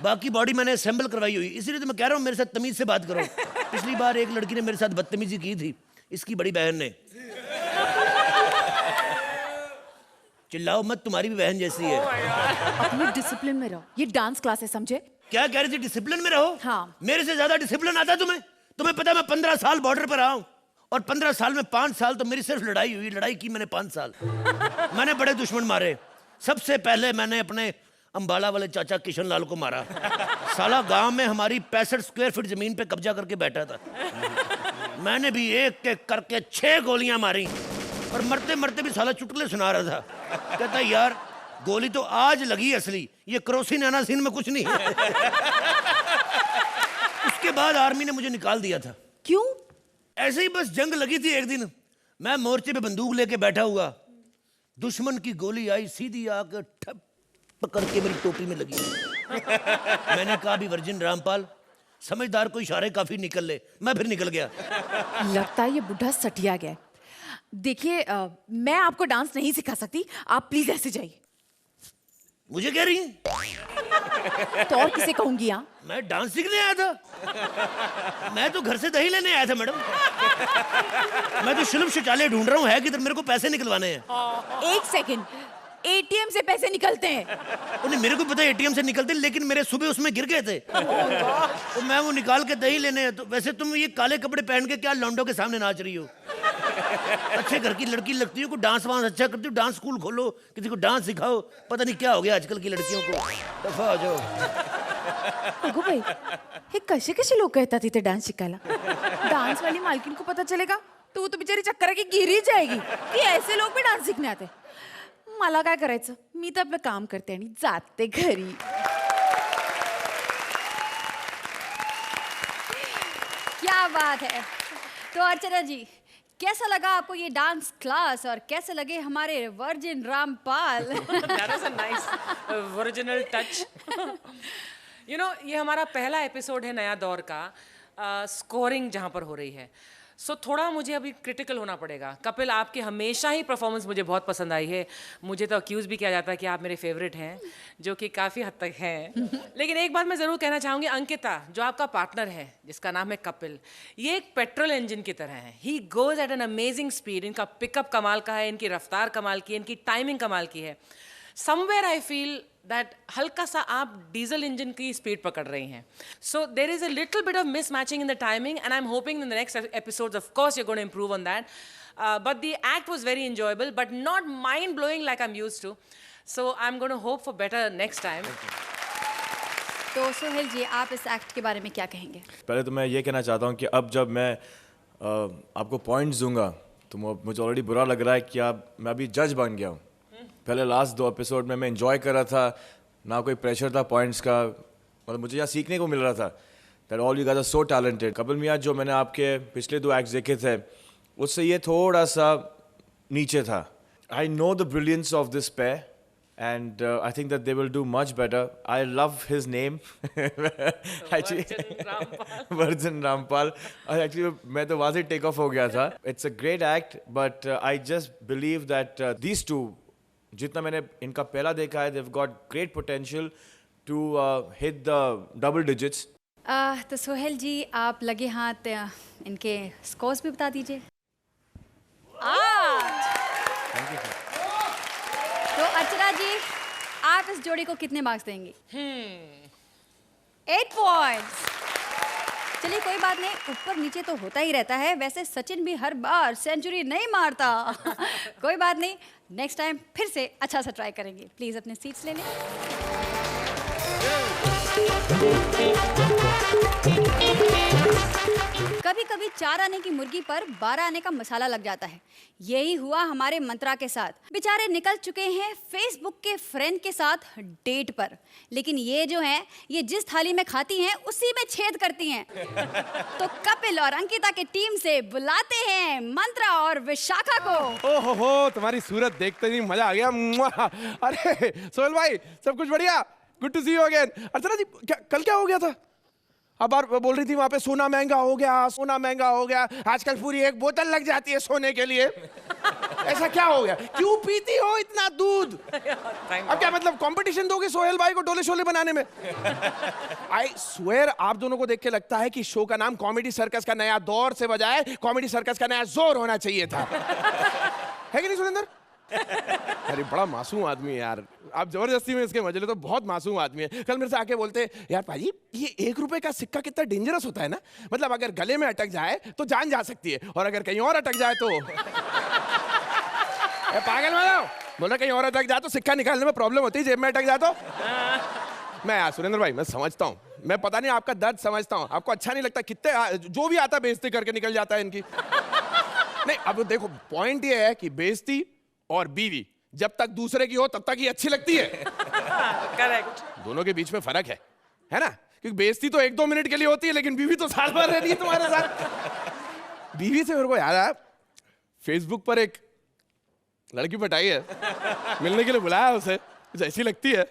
Speaker 1: बाकी बॉडी मैंने असेंबल करवाई हुई। इसीलिए तो मैं कह रहा हूँ मेरे साथ तमीज से बात करो। पिछली बार एक लड़की ने मेरे साथ बदतमीजी की थी, इसकी बड़ी बहन ने। चिल्लाओ मत, तुम्हारी भी बहन जैसी है।
Speaker 10: अपने डिसिप्लिन में रहो, ये डांस क्लास है, समझे?
Speaker 1: क्या कह रही थी, डिसिप्लिन में रहो?
Speaker 10: हाँ।
Speaker 1: मेरे से ज्यादा डिसिप्लिन आता है तुम्हें? तुम्हें पता है मैं 15 साल बॉर्डर पर रहा हूँ, और 15 साल में 5 साल तो मेरी सिर्फ लड़ाई हुई। लड़ाई की मैंने 5 साल। मैंने बड़े दुश्मन मारे। सबसे पहले मैंने अपने अंबाला वाले चाचा किशन लाल को मारा। साला गांव में हमारी 65 स्क्वायर फीट जमीन पे कब्जा करके बैठा था। मैंने भी एक एक करके 6 गोलियां मारी, और मरते मरते भी साला चुटकुले सुना रहा था। कहता यार गोली तो आज लगी असली, ये क्रोसिन एनासिन में कुछ नहीं है। उसके बाद आर्मी ने मुझे निकाल दिया था।
Speaker 10: क्यों?
Speaker 1: ऐसे ही बस जंग लगी थी। एक दिन मैं मोर्चे पे बंदूक लेके बैठा हुआ, दुश्मन की गोली आई, सीधी आकर ठप पकड़ के मेरी टोपी में लगी। मैंने कहा भी वर्जिन रामपाल, समझदार को इशारे काफी निकल ले। मैं फिर निकल गया।
Speaker 10: लगता है ये बुढ़ा सटिया गया है। देखिए मैं आपको डांस नहीं सिखा सकती, आप प्लीज ऐसे जाइए।
Speaker 1: मुझे कह रही है?
Speaker 10: तो और किसे कहूंगी? यहाँ
Speaker 1: मैं डांस सीखने आया था? मैं तो घर से दही लेने आया था मैडम। मैं तो शुल्क शौचालय ढूंढ रहा हूँ, है किधर, मेरे को पैसे निकलवाने हैं।
Speaker 10: एक सेकंड, एटीएम से पैसे निकलते हैं?
Speaker 1: उन्हें मेरे को पता है एटीएम से निकलते, लेकिन मेरे सुबह उसमें गिर गए थे। तो मैं वो निकाल के दही लेने। तो वैसे तुम ये काले कपड़े पहन के क्या लौंडों के सामने नाच रही हो? अच्छे घर की लड़की लगती हो, को डांस वांस अच्छा करती हो, डांस स्कूल खोलो, किसी को डांस सिखाओ। पता नहीं क्या हो गया आजकल की लड़कियों को। दफा हो जाओ।
Speaker 10: अगो भाई, हे कसे कसे लोक येतात इथे डान्स शिकायला? डान्स वाली मालकीन को पता चलेगा तो वो तो बिचारी चक्कर की गिरी जाएगी कि ऐसे लोग भी डान्स शिकने आते। मला काय करायचं, मी तर आपलं काम करते आणि जाते घरी।
Speaker 3: क्या बात है। तो अर्चना जी, कैसा लगा आपको ये डांस क्लास, और कैसे लगे हमारे virgin Rampal?
Speaker 6: That was a nice original touch. You know, ये हमारा पहला एपिसोड है नया दौर का, स्कोरिंग जहाँ पर हो रही है। सो थोड़ा मुझे अभी क्रिटिकल होना पड़ेगा। कपिल, आपकी हमेशा ही परफॉर्मेंस मुझे बहुत पसंद आई है। मुझे तो अक्यूज़ भी किया जाता है कि आप मेरे फेवरेट हैं, जो कि काफ़ी हद तक हैं। लेकिन एक बात मैं ज़रूर कहना चाहूँगी, अंकिता जो आपका पार्टनर है, जिसका नाम है कपिल, ये एक पेट्रोल इंजन की तरह है। He goes at an amazing speed. इनका पिकअप कमाल का है, इनकी रफ्तार कमाल की है, इनकी टाइमिंग कमाल की है। समवेयर आई फील दैट हल्का सा आप डीजल इंजन की स्पीड पकड़ रही हैं। So there is a little bit of mismatching in the timing, and I am hoping in the next episodes of course you are going to improve on that. But the act was very enjoyable, but not mind blowing like I am used to. So I am going to hope for better next time.
Speaker 3: तो सोहेल जी, आप इस act के बारे में क्या कहेंगे?
Speaker 7: पहले तो मैं ये कहना चाहता हूँ कि अब जब मैं आपको पॉइंट्स दूंगा तो मुझे ऑलरेडी बुरा लग रहा है कि मैं अभी जज बन गया हूँ। पहले लास्ट 2 एपिसोड में मैं एंजॉय कर रहा था, ना कोई प्रेशर था पॉइंट्स का, मतलब मुझे यहाँ सीखने को मिल रहा था that all you guys are so talented. Kapil मियां जो मैंने आपके पिछले 2 एक्ट्स देखे थे, उससे ये थोड़ा सा नीचे था। I know the brilliance of this pair and I think that they will do much better. I love his name. Actually, Varjan Rampal. Actually, मैं तो वहाँ से take off हो गया था. It's a great act, but I just believe that these two, जितना मैंने इनका पहला देखा है, they've got great potential to hit the double digits.
Speaker 3: तो सोहेल जी, आप लगे हाथ इनके स्कोर्स भी बता दीजिए। तो अर्चना जी, आप इस जोड़ी को कितने मार्क्स देंगी? 8 पॉइंट्स। चलिए कोई बात नहीं, ऊपर नीचे तो होता ही रहता है। वैसे सचिन भी हर बार सेंचुरी नहीं मारता। कोई बात नहीं, नेक्स्ट टाइम फिर से अच्छा सा ट्राई करेंगे। प्लीज अपने सीट्स ले लें। कभी कभी कभी 4 आने की मुर्गी पर 12 आने का मसाला लग जाता है। यही हुआ हमारे मंत्रा के साथ। बेचारे निकल चुके हैं फेसबुक के फ्रेंड के साथ डेट पर, लेकिन ये जो है ये जिस थाली में खाती हैं उसी में छेद करती हैं। तो कपिल और अंकिता की टीम से बुलाते हैं मंत्रा और विशाखा को।
Speaker 11: ओहो हो, तुम्हारी सूरत देखते ही मजा आ गया। मुआ। अरे सोहेल भाई, सब कुछ बढ़िया? Good to see you again. Archana ji, कल क्या हो गया था? अब बार बोल रही थी वहां पे सोना महंगा हो गया, सोना महंगा हो गया, आजकल पूरी एक बोतल लग जाती है सोने के लिए। ऐसा क्या हो गया? क्यों पीती हो इतना दूध? अब क्या मतलब कंपटीशन दोगे सोहेल भाई को डोले शोले बनाने में? आई स्वेयर आप दोनों को देख के लगता है कि शो का नाम कॉमेडी सर्कस का नया दौर से बजाय कॉमेडी सर्कस का नया जोर होना चाहिए था। है कि नहीं सुरेंद्र? अरे बड़ा मासूम आदमी है यार, आप जबरदस्ती में इसके मजे ले तो बहुत मासूम आदमी है। कल मेरे से आके बोलते यार पाजी, ये 1 रुपए का सिक्का कितना डेंजरस होता है ना, मतलब अगर गले में अटक जाए तो जान जा सकती है, और अगर कहीं और अटक जाए तो पागल वाला बोला, कहीं और अटक जाए तो सिक्का निकालने में प्रॉब्लम होती है, जेब में अटक जाए तो। मैं यार सुरेंद्र भाई, मैं समझता हूँ, मैं पता नहीं आपका दर्द समझता हूँ, आपको अच्छा नहीं लगता कितने जो भी आता बेइज्जती करके निकल जाता है इनकी। नहीं अब देखो, पॉइंट ये है कि बेइज्जती और बीवी जब तक दूसरे की हो तब तक ही अच्छी लगती है।
Speaker 6: करेक्ट।
Speaker 11: दोनों के बीच में फर्क है ना? क्योंकि बेइज्जती तो 1-2 मिनट के लिए होती है, लेकिन बीवी तो साल भर रहती है तुम्हारे साथ। बीवी से मेरे को याद आया, फेसबुक पर एक लड़की पटाई है, मिलने के लिए बुलाया उसे, कुछ ऐसी लगती है।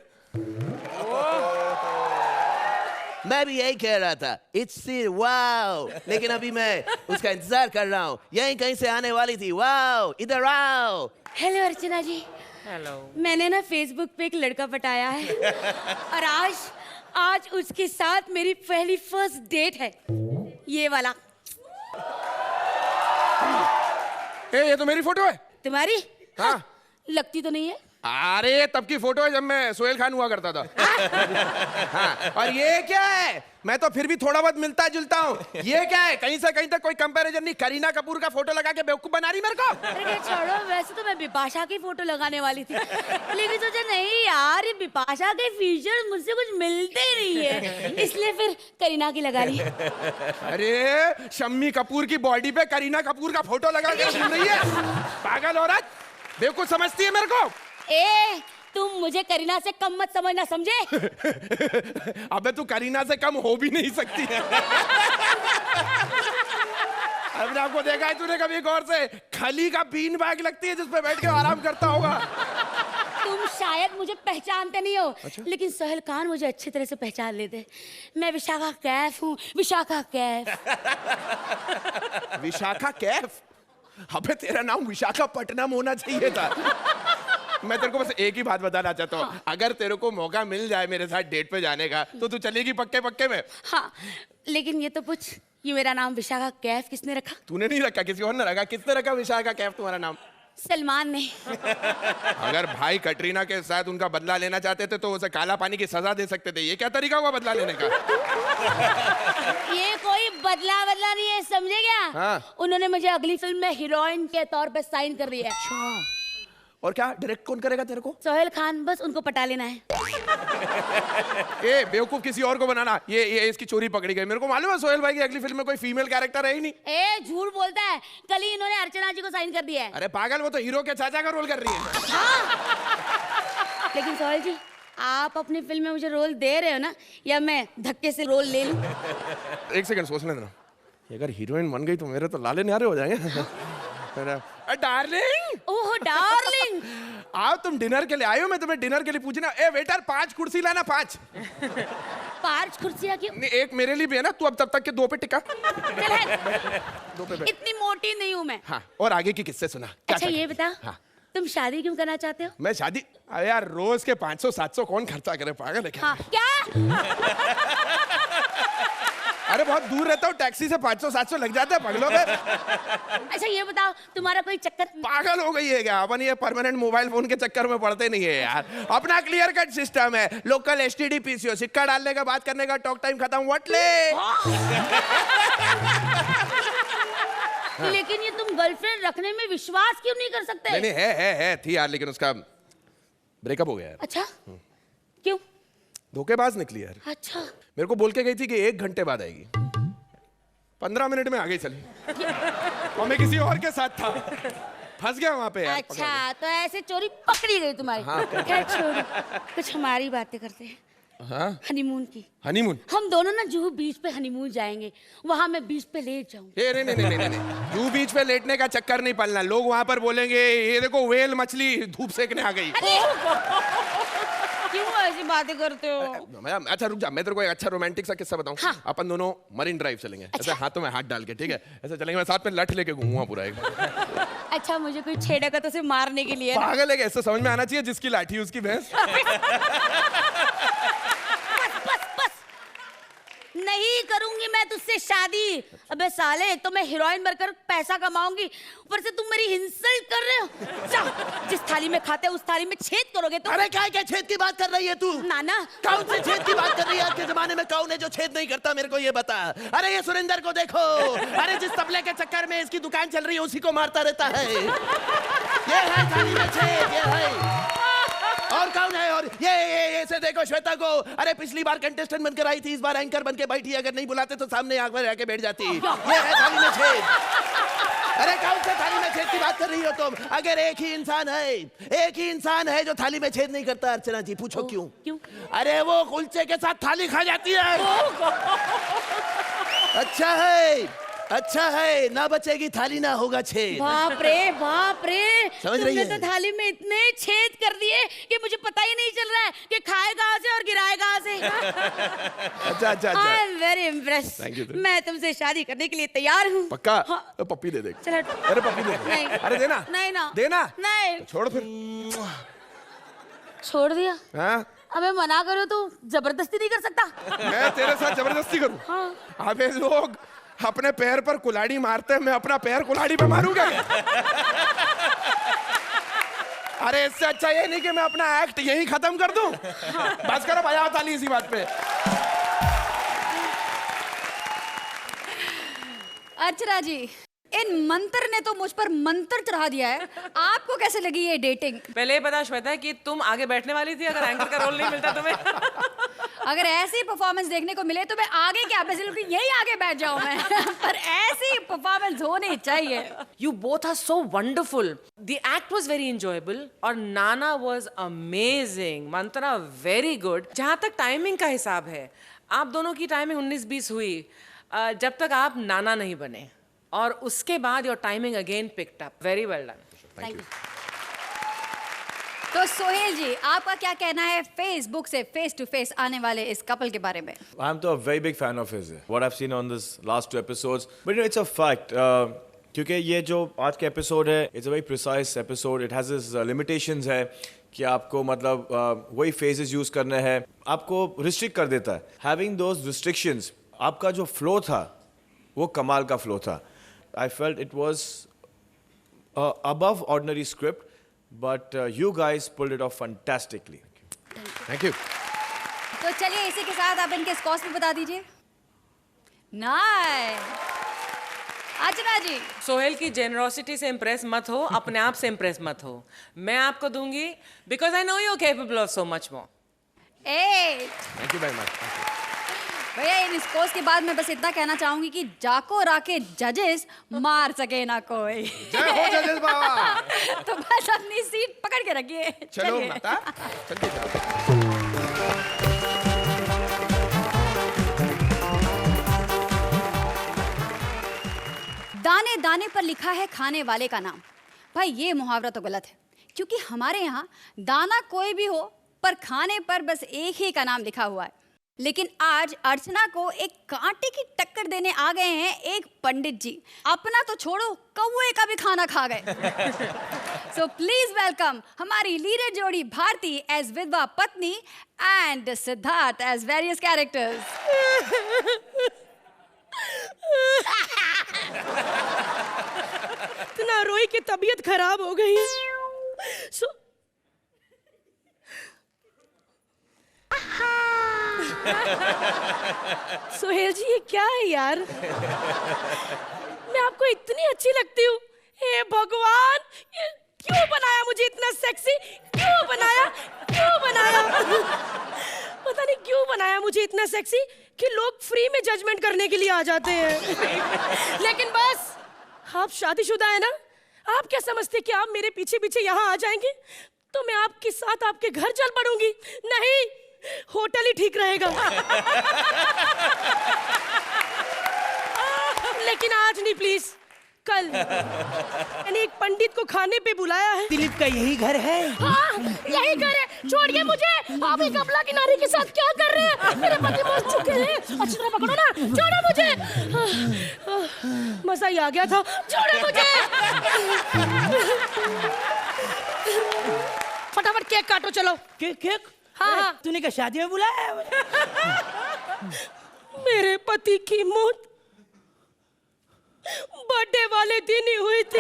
Speaker 1: मैं भी यही कह रहा था, इट्स वाओ, लेकिन अभी मैं उसका इंतजार कर रहा हूँ, यहीं कहीं से आने वाली थी। वाओ, इधर आओ।
Speaker 12: हेलो अर्चना जी।
Speaker 6: हेलो।
Speaker 12: मैंने ना फेसबुक पे एक लड़का पटाया है और आज उसके साथ मेरी पहली फर्स्ट डेट है, ये वाला।
Speaker 11: ये तो मेरी फोटो है।
Speaker 12: तुम्हारी?
Speaker 11: हाँ।
Speaker 12: लगती तो नहीं है।
Speaker 11: अरे तब की फोटो है जब मैं सोहेल खान हुआ करता था। हाँ। और ये क्या है? मैं तो फिर भी थोड़ा बहुत मिलता जुलता हूँ। ये क्या है? कहीं से कहीं तक कोई कंपैरिजन नहीं, करीना कपूर का फोटो लगा के बेवकूफ बना रही मेरे को।
Speaker 12: अरे छोड़ो, वैसे तो मैं बिपाशा की फोटो लगाने वाली थी, लेकिन सोचा नहीं यार, ये बिपाशा के फीचर मुझसे कुछ मिलते ही नहीं है, इसलिए फिर करीना की लगा ली।
Speaker 11: अरे शम्मी कपूर की बॉडी पे करीना कपूर का फोटो लगा के घूम रही है, पागल औरत, बेवकूफ समझती है मेरे को।
Speaker 12: ए, तुम मुझे करीना से कम मत समझना, समझे?
Speaker 11: अबे तू करीना से कम हो भी नहीं सकती है। अभी आपको देखा है तूने कभी गौर से? खली का बीन बैग लगती है जिसपे बैठ के आराम करता होगा।
Speaker 12: तुम शायद मुझे पहचानते नहीं हो।
Speaker 11: अच्छा?
Speaker 12: लेकिन सोहेल खान मुझे अच्छी तरह से पहचान लेते। मैं विशाखा कैफ हूँ, विशाखा कैफ।
Speaker 11: विशाखा कैफ? अबे तेरा नाम विशाखापट्टनम होना चाहिए था। मैं तेरे को बस एक ही बात बताना चाहता हूँ। हाँ। अगर तेरे को मौका मिल जाए मेरे साथ डेट पे जाने का तो तू चलेगी पक्के पक्के में?
Speaker 12: हाँ, लेकिन ये तो पूछ, ये मेरा नाम विशाखा कैफ किसने रखा?
Speaker 11: तूने नहीं रखा, किसी और ने रखा। किसने रखा विशाखा कैफ तुम्हारा नाम?
Speaker 12: सलमान ने।
Speaker 11: अगर भाई कटरीना के साथ उनका बदला लेना चाहते थे तो उसे काला पानी की सजा दे सकते थे। ये क्या तरीका हुआ बदला लेने का?
Speaker 12: ये कोई बदला नहीं है, समझे क्या?
Speaker 11: हाँ।
Speaker 12: उन्होंने मुझे अगली फिल्म में हीरोइन के तौर पे साइन कर दिया है।
Speaker 11: अच्छा। और क्या डायरेक्ट कौन करेगा तेरे को?
Speaker 12: सोहेल खान, बस उनको पटा लेना है।
Speaker 11: ए बेवकूफ, किसी और को बनाना। ये इसकी चोरी पकड़ी गई। मेरे को मालूम है सोहेल भाई की अगली फिल्म में कोई फीमेल कैरेक्टर है ही नहीं।
Speaker 12: ए झूठ बोलता है, कल ही इन्होंने अर्चना जी को साइन कर दिया है।
Speaker 11: अरे पागल, वो तो हीरो के चाचा का रोल कर रही है।
Speaker 12: हाँ। लेकिन सोहेल जी, आप अपनी फिल्म में मुझे रोल दे रहे हो ना, या मैं धक्के से रोल ले लूं?
Speaker 11: एक सेकंड सोचने देना। अगर हीरोइन बन गई तो मेरे तो लाले न्यारे हो जाएंगे। डार्लिंग,
Speaker 12: ओह डार्लिंग,
Speaker 11: आओ तुम डिनर के लिए आए हो। मैं तुम्हें डिनर के लिए पूछना। ए वेटर, 5 कुर्सी लाना, 5।
Speaker 12: 5 कुर्सियां क्यों?
Speaker 11: एक मेरे लिए भी है ना, तू अब तब तक के 2 पे टिका।
Speaker 12: 2 पे बैठ। इतनी मोटी नहीं हूँ मैं।
Speaker 11: हाँ, और आगे की किस्से सुना।
Speaker 12: अच्छा ये बता, हाँ। तुम शादी क्यों करना चाहते हो?
Speaker 11: मैं शादी? अरे यार, रोज के 500-700 कौन खर्चा करे, पागल है क्या?
Speaker 12: हाँ, क्या?
Speaker 11: अरे बहुत दूर रहता हूँ, टैक्सी से 500-700 लग जाता है पगलों पे।
Speaker 12: अच्छा ये बताओ, तुम्हारा कोई चक्कर?
Speaker 11: पागल हो गई है क्या? अपन ये परमानेंट मोबाइल फोन के चक्कर में पड़ते नहीं है यार। अपना क्लियर कट सिस्टम है, लोकल एसटीडी पीसीओ, सिक्का डालने का, बात करने का, टॉक टाइम खत्म, व्हाट ले।
Speaker 12: लेकिन ये तुम गर्लफ्रेंड रखने में विश्वास क्यों नहीं कर सकते?
Speaker 11: नहीं है थी यार, लेकिन उसका ब्रेकअप हो गया यार।
Speaker 12: अच्छा, क्यों?
Speaker 11: धोखेबाज निकली यार।
Speaker 12: अच्छा।
Speaker 11: मेरे को बोल के गई थी कि 1 घंटे बाद आएगी। 15 मिनट में आ गई चली और मैं किसी और के साथ था, फंस गया वहां पे यार।
Speaker 12: अच्छा तो ऐसे चोरी पकड़ी गई तुम्हारी।
Speaker 11: हाँ।
Speaker 12: खैर छोड़ो, कुछ हमारी बातें करते हैं।
Speaker 11: हाँ?
Speaker 12: हनीमून की।
Speaker 11: हनीमून?
Speaker 12: हम दोनों ना जुहू बीच पे हनीमून जाएंगे, वहां मैं बीच पे लेट जाऊंगी।
Speaker 11: नहीं, जुहू बीच पे लेटने का चक्कर नहीं पलना। लोग वहां पर बोलेंगे ये देखो वेल मछली धूप सेकने आ गई।
Speaker 12: क्यों ऐसी बातें करते हो?
Speaker 11: अच्छा रुक जा, मैं तेरे को एक अच्छा रोमांटिक सा किस्सा बताऊं।
Speaker 12: हाँ।
Speaker 11: अपन दोनों मरीन ड्राइव चलेंगे। अच्छा। ऐसे हाथों में हाथ डाल के, ठीक है, ऐसे चलेंगे, मैं साथ में लठ लेके घूमूंगा पूरा एक।
Speaker 12: अच्छा मुझे कोई छेड़ेगा तो उसे मारने के लिए ना?
Speaker 11: पागल है, ऐसे समझ में आना चाहिए जिसकी लाठी उसकी भैंस।
Speaker 12: नहीं करूंगी मैं तुझसे शादी। अबे साले, एक तो मैं हीरोइन बनकर पैसा कमाऊंगी, ऊपर से तुम मेरी इंसल्ट कर रहे हो। जा, जिस थाली में खाते उस थाली में छेद करोगे तुम।
Speaker 1: अरे क्या छेद की बात कर रही है तू?
Speaker 12: नाना
Speaker 1: कौन से छेद की बात कर रही है? आज के जमाने में कौन है जो छेद नहीं करता? मेरे को ये बता। अरे ये सुरेंद्र को देखो, अरे जिस तबले के चक्कर में इसकी दुकान चल रही है उसी को मारता रहता है। ये है थाली में छेद, ये है। और कौन है? और ये ऐसे देखो श्वेता को, अरे पिछली बार कंटेस्टेंट बनकर आई थी, इस बार एंकर बनके बैठी है। अगर नहीं बुलाते तो सामने आंख में रह के बैठ जाती। ये है थाली में छेद। अरे कौन से थाली में छेद की बात कर रही हो तुम? अगर एक ही इंसान है जो थाली में छेद नहीं करता। अर्चना जी पूछो क्यों?
Speaker 12: क्यों?
Speaker 1: अरे वो कुलचे के साथ थाली खा जाती है। अच्छा है, ना बचेगी थाली ना होगा छेद।
Speaker 12: बाप रे बाप रे,
Speaker 1: समझ रही
Speaker 12: तुमने
Speaker 1: है?
Speaker 12: तो थाली में इतने छेद कर दिए कि मुझे पता ही नहीं चल रहा है कि खाए कहाँ से और गिराए कहाँ से।
Speaker 11: अच्छा।
Speaker 12: I am very impress.
Speaker 11: Thank you.
Speaker 12: मैं तुमसे शादी करने के लिए तैयार हूँ।
Speaker 11: पक्का?
Speaker 12: हाँ।
Speaker 11: तो पप्पी दे दे।
Speaker 12: चलो।
Speaker 11: अरे पप्पी दे दे।
Speaker 12: नहीं।
Speaker 11: अरे देना।
Speaker 12: नहीं ना।
Speaker 11: देना।
Speaker 12: नहीं।
Speaker 11: छोड़ फिर।
Speaker 12: छोड़ दिया?
Speaker 11: हाँ?
Speaker 12: अबे मना करो तो जबरदस्ती नहीं कर सकता।
Speaker 11: मैं तेरे साथ जबरदस्ती करूं?
Speaker 12: हाँ।
Speaker 11: अबे लोग अपने पैर पर कुल्हाड़ी मारते हैं, मैं अपना पैर कुल्हाड़ी पे मारूंगा? अरे इससे अच्छा ये नहीं कि मैं अपना एक्ट यहीं खत्म कर दूं। बस करो, बजाओ ताली इसी बात पे।
Speaker 3: अर्चना जी, इन मंत्र ने तो मुझ पर मंत्र चढ़ा दिया है। आपको कैसे लगी ये डेटिंग?
Speaker 6: पहले ये बता श्वेता कि तुम आगे बैठने वाली थी अगर एंकर का रोल नहीं मिलता तुम्हें।
Speaker 3: अगर ऐसी परफॉर्मेंस देखने को मिले तो मैं आगे क्या, बेसिकली यही आगे बैठ जाऊं मैं। पर ऐसी परफॉर्मेंस होनी चाहिए।
Speaker 6: You both are so wonderful. The act was very enjoyable और नाना was amazing. Mantra very good. जहाँ तक टाइमिंग का हिसाब है, आप दोनों की टाइमिंग 19-20 हुई जब तक आप नाना नहीं बने, और उसके बाद your timing again picked up. Very well done.
Speaker 12: Thank you.
Speaker 3: तो सोहेल जी, आपका क्या कहना है फेसबुक से फेस टू फेस आने वाले इस कपल के बारे में?
Speaker 7: I'm a very big fan of his. What I've seen on this last 2 episodes, but you know, it's a fact. क्योंकि ये जो आज का एपिसोड है, it's a very precise episode. It has its limitations है कि आपको मतलब वही phases use करने हैं, आपको restrict कर देता है. Having those restrictions, आपका जो flow था, वो कमाल का flow था. I felt it was above ordinary script, but you guys pulled it off fantastically.
Speaker 11: Thank you.
Speaker 3: तो चलिए इसी के साथ आप इनके स्कोर्स भी बता दीजिए। नाइस। अर्चना जी,
Speaker 6: सोहेल की जेनरोसिटी से इम्प्रेस मत हो, अपने आप से इम्प्रेस मत हो। मैं आपको दूंगी because I know you are capable of so much more.
Speaker 3: 8।
Speaker 11: Thank you very much.
Speaker 3: भैया इन स्कोर्स के बाद मैं बस इतना कहना चाहूंगी कि जाको राके जजेस मार सके ना कोई।
Speaker 11: जय हो जजेस बाबा।
Speaker 3: तो बस अपनी सीट पकड़ के रखिए।
Speaker 11: चलो
Speaker 3: चलिए।
Speaker 11: माता, चलते चलो।
Speaker 3: दाने दाने पर लिखा है खाने वाले का नाम। भाई ये मुहावरा तो गलत है, क्योंकि हमारे यहाँ दाना कोई भी हो पर खाने पर बस एक ही का नाम लिखा हुआ है। लेकिन आज अर्चना को एक कांटे की टक्कर देने आ गए हैं एक पंडित जी। अपना तो छोड़ो, कौवे का भी खाना खा गए। सो प्लीज वेलकम हमारी लीडर जोड़ी भारती एज विधवा पत्नी and Siddharth as various characters.
Speaker 12: इतना रोई की तबीयत खराब हो गई है। सोहेल जी ये क्या है यार? मैं आपको इतनी अच्छी लगती हूँ। हे भगवान, ये क्यों बनाया मुझे इतना सेक्सी? क्यों बनाया?
Speaker 13: पता नहीं क्यों बनाया मुझे इतना सेक्सी कि लोग फ्री में जजमेंट करने के लिए आ जाते हैं। लेकिन बस आप शादीशुदा है ना, आप क्या समझते कि आप मेरे पीछे पीछे यहाँ आ जाएंगे तो मैं आपके साथ आपके घर चल पड़ूंगी? नहीं, होटल ही ठीक रहेगा। लेकिन आज नहीं, प्लीज कल। मैंने एक पंडित को खाने पे बुलाया है।
Speaker 8: दिलीप का यही घर है?
Speaker 13: हाँ, यही घर है। छोड़िए मुझे, आप एक अबला की नारी के साथ क्या कर रहे हैं? मेरे पति मर चुके हैं। अच्छी तरह पकड़ो ना, छोड़ो मुझे। मजा ही आ गया था, छोड़ो मुझे। फटाफट केक काटो, चलो।
Speaker 8: केक?
Speaker 13: हाँ।
Speaker 8: तूने क्या शादी में बुलाया है?
Speaker 13: मेरे पति की मौत बर्थडे वाले दिन ही हुई थी।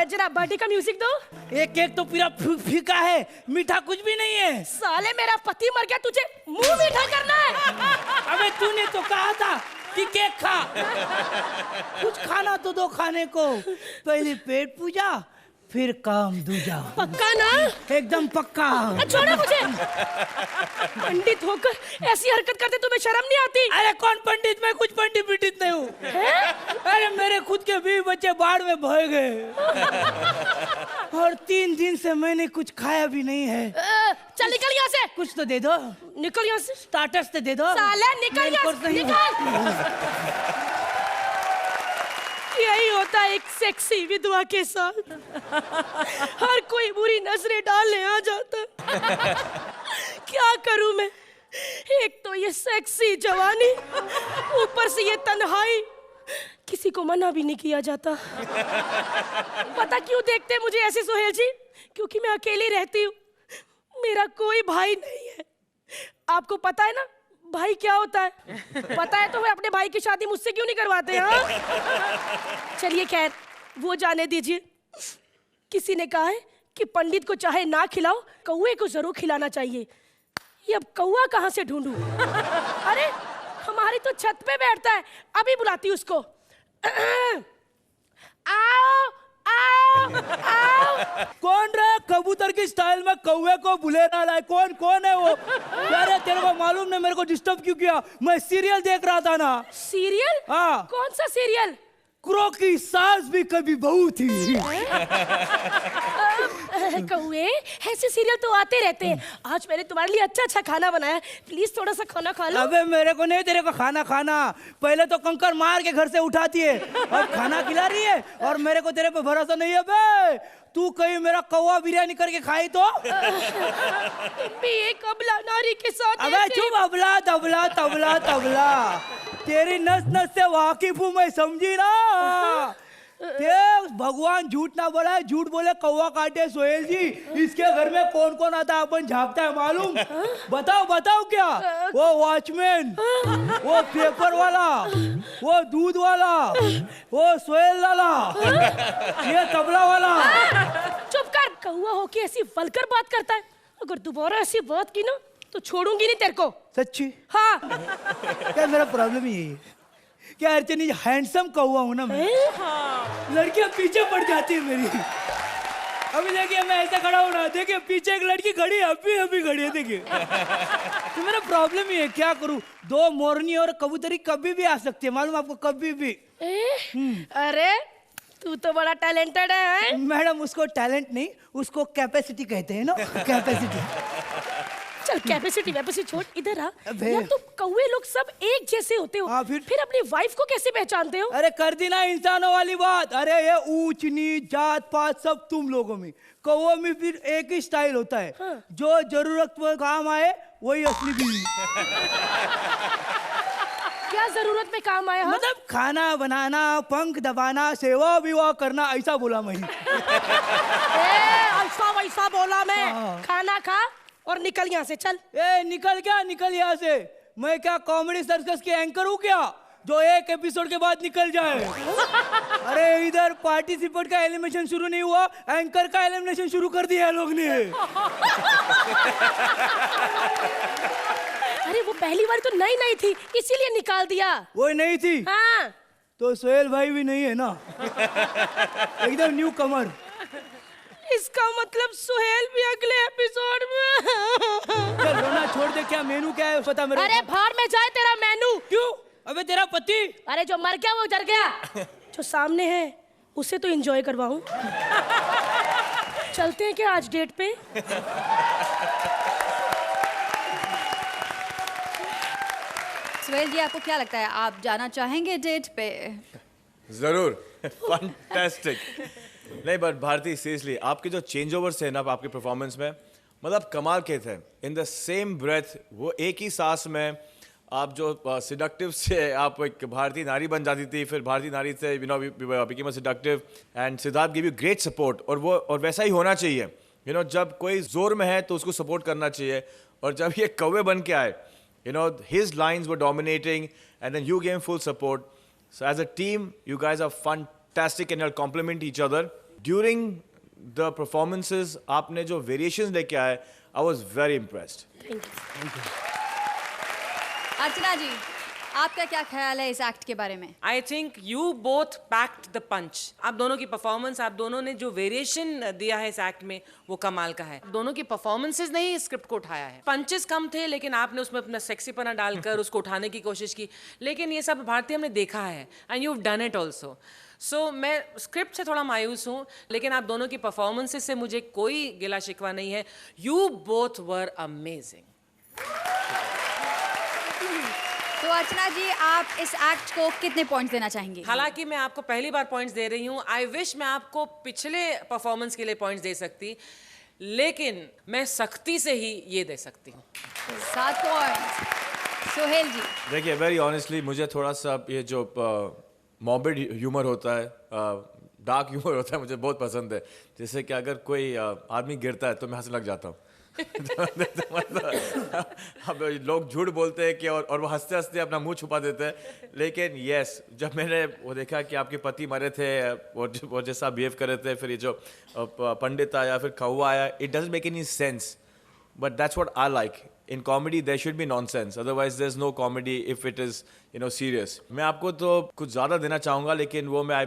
Speaker 13: जरा बर्थडे का म्यूजिक दो।
Speaker 8: एक केक तो पूरा फीका है, मीठा कुछ भी नहीं है।
Speaker 13: साले मेरा पति मर गया, तुझे मुंह मीठा करना है।
Speaker 8: अबे तूने तो कहा था कि केक खा। कुछ खाना तो दो खाने को। पहले पेट पूजा, फिर काम दूजा।
Speaker 13: पक्का ना?
Speaker 8: एकदम पक्का।
Speaker 13: छोड़ो मुझे। पंडित होकर ऐसी हरकत करते तुम्हें शर्म नहीं आती?
Speaker 8: अरे कौन पंडित? मैं कुछ पंडित नहीं हूँ। अरे मेरे खुद के 20 बच्चे बाढ़ में बह गए और 3 दिन से मैंने कुछ खाया भी नहीं है।
Speaker 13: चल निकल यहाँ से।
Speaker 8: कुछ तो दे दो।
Speaker 13: निकल यहाँ से।
Speaker 8: स्टार्टर्स तो दे दो।
Speaker 13: साले निकल यहाँ से, निकल। यही होता है एक सेक्सी विधवा के साथ। हर कोई बुरी नजरें डालने आ जाता है। क्या करूं मैं? एक तो ये सेक्सी जवानी, ऊपर से ये तन्हाई, किसी को मना भी नहीं किया जाता। पता क्यों देखते मुझे ऐसे सोहेल जी? क्योंकि मैं अकेली रहती हूँ, मेरा कोई भाई नहीं है। आपको पता है ना भाई क्या होता है? पता है तो मैं अपने भाई की शादी मुझसे क्यों नहीं करवाते? हाँ चलिए खैर वो जाने दीजिए। किसी ने कहा है कि पंडित को चाहे ना खिलाओ, कौवे को जरूर खिलाना चाहिए। ये अब कौवा कहाँ से ढूंढूं? अरे हमारी तो छत पे बैठता है, अभी बुलाती हूँ उसको। आओ आओ आओ।
Speaker 8: कौन रहा कबूतर की स्टाइल में कौवे को बुले ना लाए? कौन है वो? अरे तेरे को मालूम नहीं मेरे को डिस्टर्ब क्यों किया? मैं सीरियल देख रहा था ना।
Speaker 13: सीरियल?
Speaker 8: हाँ।
Speaker 13: कौन सा सीरियल?
Speaker 8: क्रो की सास भी कभी बहू थी।
Speaker 13: कौवे ऐसे सीरियल तो आते रहते हैं। आज मैंने तुम्हारे लिए अच्छा खाना बनाया, प्लीज थोड़ा सा खाना खा लो।
Speaker 8: अबे मेरे को नहीं तेरे को खाना पहले तो कंकर मार के घर से उठाती है, अब खाना खिला रही है और मेरे को तेरे पे भरोसा नहीं है बे। तू कहीं मेरा कौवा बिरयानी करके खाई तो?
Speaker 13: भी एक अबला नारी के साथ।
Speaker 8: अबे चुप, अबला तबला तबला तबला। तेरी नस नस से वाकिफ हूँ मैं, समझी ना? भगवान झूठ ना बोला, झूठ बोले कौवा काटे सोहेल जी। इसके घर में कौन कौन आता है अपन झाँकता है मालूम? बताओ क्या? वो वॉचमैन, वो पेपर वाला, वो दूध वाला, वो सोहेल लाला, ये तबला वाला।
Speaker 13: चुप कर। कौवा होके ऐसी वल्गर बात करता है। अगर दोबारा ऐसी बात की ना तो छोड़ूंगी नहीं तेरे को।
Speaker 8: सच्ची?
Speaker 13: हाँ।
Speaker 8: क्या मेरा प्रॉब्लम यही है क्या अर्चनी? हैंडसम कौवा हूं ना मैं। हाँ। लड़कियां पीछे पड़ जाती है मेरी। अभी देखिए मैं ऐसे खड़ा हूं ना, देखिए पीछे एक लड़की खड़ी है, अभी खड़ी है, देखिए। तो मेरा प्रॉब्लम ही है, क्या करूं? 2 मोरनी और कबूतरी कभी भी आ सकती है, मालूम आपको? कभी भी।
Speaker 13: अरे तू तो बड़ा टैलेंटेड है।
Speaker 8: मैडम उसको टैलेंट नहीं, उसको कैपेसिटी कहते हैं ना, कैपेसिटी।
Speaker 13: चल कैपेसिटी छोड़, इधर आ। यार तुम कौवे लोग सब एक जैसे होते हो।
Speaker 8: हाँ, फिर
Speaker 13: अपनी वाइफ को कैसे पहचानते हो?
Speaker 8: अरे कर दी ना इंसानों वाली बात। अरे ये ऊंच नीच जात पात सब तुम लोगों में, कौवों में फिर एक ही स्टाइल होता है। हाँ। जो जरूरत में काम आए वही असली बीवी।
Speaker 13: क्या जरूरत में काम आया?
Speaker 8: मतलब खाना बनाना, पंख दबाना, सेवा विवाह करना, ऐसा बोला मैं।
Speaker 13: ऐसा वैसा बोला मैं। खाना खा और निकल यहाँ से, चल।
Speaker 8: निकल यहाँ से। मैं क्या कॉमेडी सर्कस के एंकर हूँ क्या जो एक एपिसोड के बाद निकल जाए? अरे इधर पार्टिसिपेंट का एलिमिनेशन शुरू नहीं हुआ, एंकर का एलिमिनेशन शुरू कर दिया है लोग ने।
Speaker 13: अरे वो पहली बार तो नई थी, इसीलिए निकाल दिया।
Speaker 8: वो नहीं थी?
Speaker 13: हाँ।
Speaker 8: तो सोहेल भाई भी नहीं है ना? एकदम न्यू कमर।
Speaker 13: इसका मतलब सुहेल भी अगले एपिसोड में।
Speaker 14: चल रोना छोड़ दे, क्या मेनू क्या है पता मेरे
Speaker 13: अरे भाड़ में जाए तेरा मेनू।
Speaker 14: क्यों? अबे तेरा पति।
Speaker 13: अरे जो मर गया वो डर गया, जो सामने है उसे तो एंजॉय करवाऊं। चलते हैं क्या आज डेट पे?
Speaker 3: सुहेल जी, आपको क्या लगता है, आप जाना चाहेंगे डेट पे?
Speaker 7: जरूर। फैंटास्टिक। नहीं बट भारती सीरियसली आपके जो चेंज ओवर्स थे ना आपके परफॉर्मेंस में, मतलब कमाल के थे। इन द सेम ब्रेथ, वो एक ही सांस में आप जो सिडक्टिव से आप एक भारतीय नारी बन जाती थी, फिर भारतीय नारी से you know became a seductive and Siddharth give you great support. और वैसा ही होना चाहिए। यू नो जब कोई जोर में है तो उसको सपोर्ट करना चाहिए। और जब ये कौवे बन के आए, you know his lines were dominating and then you gave him full support. So as a team you guys are fantastic and you'll complement each other. During the performances aapne jo variations leke aaye, I was very impressed.
Speaker 13: Thank you.
Speaker 3: अर्चना जी, आपका क्या ख्याल है इस act के बारे में?
Speaker 6: I think you both packed the punch. आप दोनों की परफॉर्मेंस, आप दोनों ने जो वेरिएशन दिया है इस एक्ट में वो कमाल का है। दोनों की परफॉर्मेंसेस ने ही स्क्रिप्ट को उठाया है। पंचेस कम थे लेकिन आपने उसमें अपना सेक्सीपना डालकर उसको उठाने की कोशिश की। लेकिन ये सब भारतीय हमने देखा है and you have done it also. So मैं स्क्रिप्ट से थोड़ा मायूस हूँ, लेकिन आप दोनों की परफॉर्मेंसेस से मुझे कोई गिला शिकवा नहीं है। You both were amazing.
Speaker 3: तो अर्चना जी, आप इस एक्ट को कितने पॉइंट्स देना चाहेंगे?
Speaker 6: हालांकि मैं आपको पहली बार पॉइंट्स दे रही हूँ। आई विश मैं आपको पिछले परफॉर्मेंस के लिए पॉइंट्स दे सकती, लेकिन मैं सख्ती से ही ये दे सकती हूँ।
Speaker 3: 7 पॉइंट्स। सुहेल जी,
Speaker 7: देखिए वेरी ऑनेस्टली मुझे थोड़ा सा ये जो मॉर्बिड ह्यूमर होता है, डार्क ह्यूमर होता है, मुझे बहुत पसंद है। जैसे कि अगर कोई आदमी गिरता है तो मैं हंसने लग जाता हूँ। अब लोग झूठ बोलते हैं कि और वो हंसते हंसते अपना मुंह छुपा देते हैं। लेकिन यस, जब मैंने वो देखा कि आपके पति मरे थे और जैसा बिहेव कर रहे थे, फिर ये जो पंडित आया, फिर कौवा आया, it doesn't make any sense, but that's what I like. In comedy there should be nonsense, otherwise there is no comedy if it is serious. मैं आपको तो कुछ ज़्यादा देना चाहूँगा, लेकिन वो मैं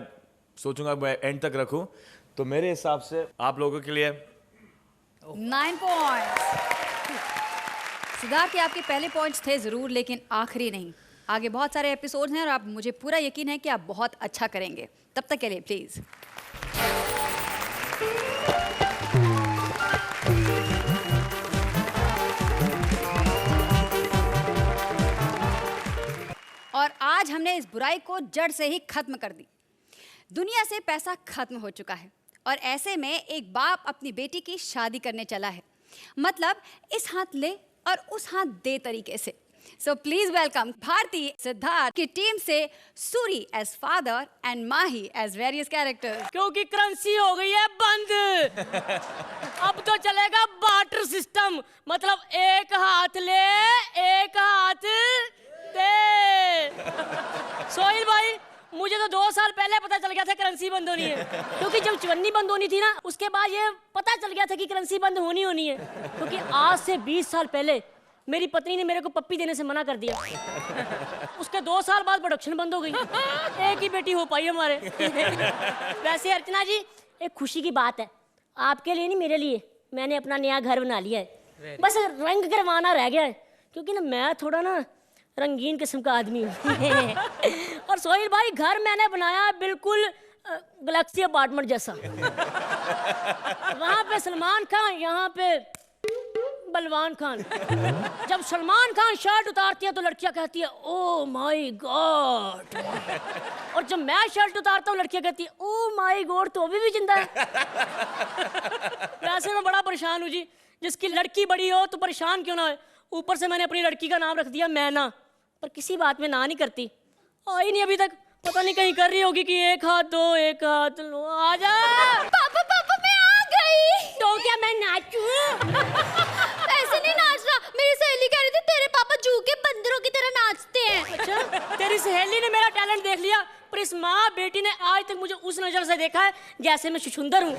Speaker 7: सोचूंगा मैं एंड तक रखूँ। तो मेरे हिसाब से आप लोगों के लिए
Speaker 3: 9 पॉइंट्स। सिद्धार्थ, आपके पहले पॉइंट्स थे जरूर, लेकिन आखिरी नहीं। आगे बहुत सारे एपिसोड्स हैं और आप, मुझे पूरा यकीन है कि आप बहुत अच्छा करेंगे। तब तक के लिए प्लीज और आज हमने इस बुराई को जड़ से ही खत्म कर दी। दुनिया से पैसा खत्म हो चुका है और ऐसे में एक बाप अपनी बेटी की शादी करने चला है, मतलब इस हाथ ले और उस हाथ दे तरीके से। So please welcome Bharti Siddharth की टीम से Suri as father and Mahi as various characters.
Speaker 13: क्योंकि करेंसी हो गई है बंद, अब तो चलेगा बार्टर सिस्टम, मतलब एक हाथ ले एक हाथ दे। सोहिल भाई, मुझे तो 2 साल पहले पता चल गया था करेंसी बंद होनी है, क्योंकि जब चवन्नी बंद होनी थी ना, उसके बाद ये पता चल गया था कि करेंसी बंद होनी है। क्योंकि आज से 20 साल पहले मेरी पत्नी ने मेरे को पप्पी देने से मना कर दिया। उसके 2 साल बाद प्रोडक्शन बंद हो गई, एक ही बेटी हो पाई हमारे। वैसे अर्चना जी, एक खुशी की बात है आपके लिए, नहीं मेरे लिए। मैंने अपना नया घर बना लिया है, बस रंग करवाना रह गया है, क्योंकि ना मैं थोड़ा ना रंगीन किस्म का आदमी हूँ। और सोहिल भाई, घर मैंने बनाया बिल्कुल गैलेक्सी अपार्टमेंट जैसा। वहाँ पे सलमान खान, यहाँ पे बलवान खान। जब सलमान खान शर्ट उतारती है तो लड़कियां कहती है ओ माय गॉड, और जब मैं शर्ट उतारता हूँ लड़कियां कहती है ओ माय गॉड, तो अभी भी जिंदा है। वैसे मैं बड़ा परेशान हूँ जी, जिसकी लड़की बड़ी हो तो परेशान क्यों ना हो। ऊपर से मैंने अपनी लड़की का नाम रख दिया मैना, पर किसी बात में ना नहीं करती, आई नहीं अभी तक। पता नहीं कहीं कर रही होगी कि एक हाथ दो एक हाथ लो। आजा
Speaker 12: पापा, पापा मैं आ गई।
Speaker 13: तो क्या मैं नाचूं?
Speaker 12: ऐसे नहीं नाचना, मेरी सहेली कह रही थी तेरे पापा जू के बंदरों की तरह नाचते हैं।
Speaker 13: अच्छा, तेरी सहेली ने मेरा टैलेंट देख लिया, पर इस माँ बेटी ने आज तक मुझे उस नजर से देखा है जैसे मैं छुछुंदर हूँ।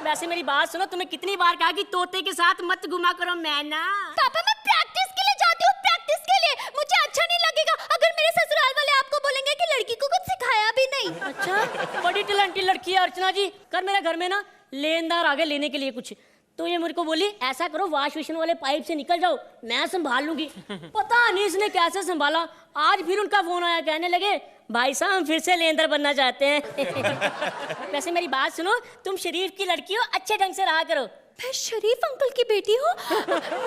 Speaker 13: वैसे मेरी बात सुनो, तुम्हें कितनी बार कहा कि तोते के साथ मत घुमा करो मैना।
Speaker 12: पापा मैं प्रैक्टिस के लिए जाती हूँ, प्रैक्टिस के लिए। मुझे अच्छा नहीं लगेगा अगर मेरे ससुराल वाले आपको बोलेंगे कि लड़की को कुछ सिखाया भी नहीं।
Speaker 13: अच्छा, बड़ी टैलेंटेड लड़की है अर्चना जी। कर मेरे घर में ना
Speaker 12: लेनदार आ गए लेने के लिए कुछ, तो ये मेरे को बोली ऐसा करो वॉश बेसिन वाले पाइप से निकल जाओ, मैं संभाल लूंगी। पता नहीं इसने कैसे संभाला, आज फिर उनका फोन आया, कहने लगे भाई साहब हम फिर से लेनदार बनना चाहते हैं। वैसे मेरी बात सुनो, तुम शरीफ की लड़की हो, अच्छे ढंग से रहा करो।
Speaker 3: मैं शरीफ अंकल की बेटी हूँ।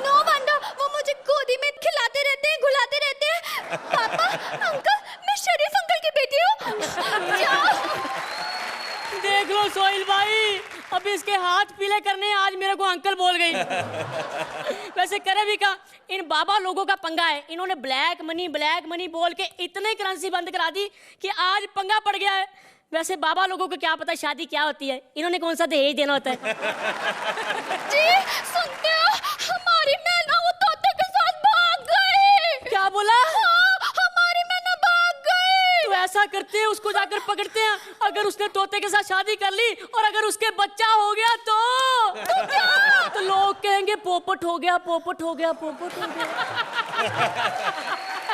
Speaker 3: नो वंडर वो मुझे गोदी में खिलाते रहते हैं, घुलाते रहते हैं। पापा अंकल मैं शरीफ अंकल की बेटी हूँ।
Speaker 12: देख लो सोहेल भाई, अभी इसके हाथ पीले करने आज मेरे को अंकल बोल गई। वैसे करे भी का, इन बाबा लोगों का पंगा है, इन्होंने ब्लैक मनी बोल के इतने करेंसी बंद करा दी कि आज पंगा पड़ गया है। वैसे बाबा लोगों को क्या पता शादी क्या होती है, इन्होंने कौन सा दहेज देना होता है।
Speaker 3: जी सुनते हो, हमारी मैना वो तोते के साथ भाग गई।
Speaker 12: क्या बोला?
Speaker 3: हमारी मैना भाग गई।
Speaker 12: तो ऐसा करते हैं, उसको जाकर पकड़ते हैं, अगर उसने तोते के साथ शादी कर ली और अगर उसके बच्चा हो गया तो लोग कहेंगे पोपट हो गया, पोपट हो गया, पोपट हो गया।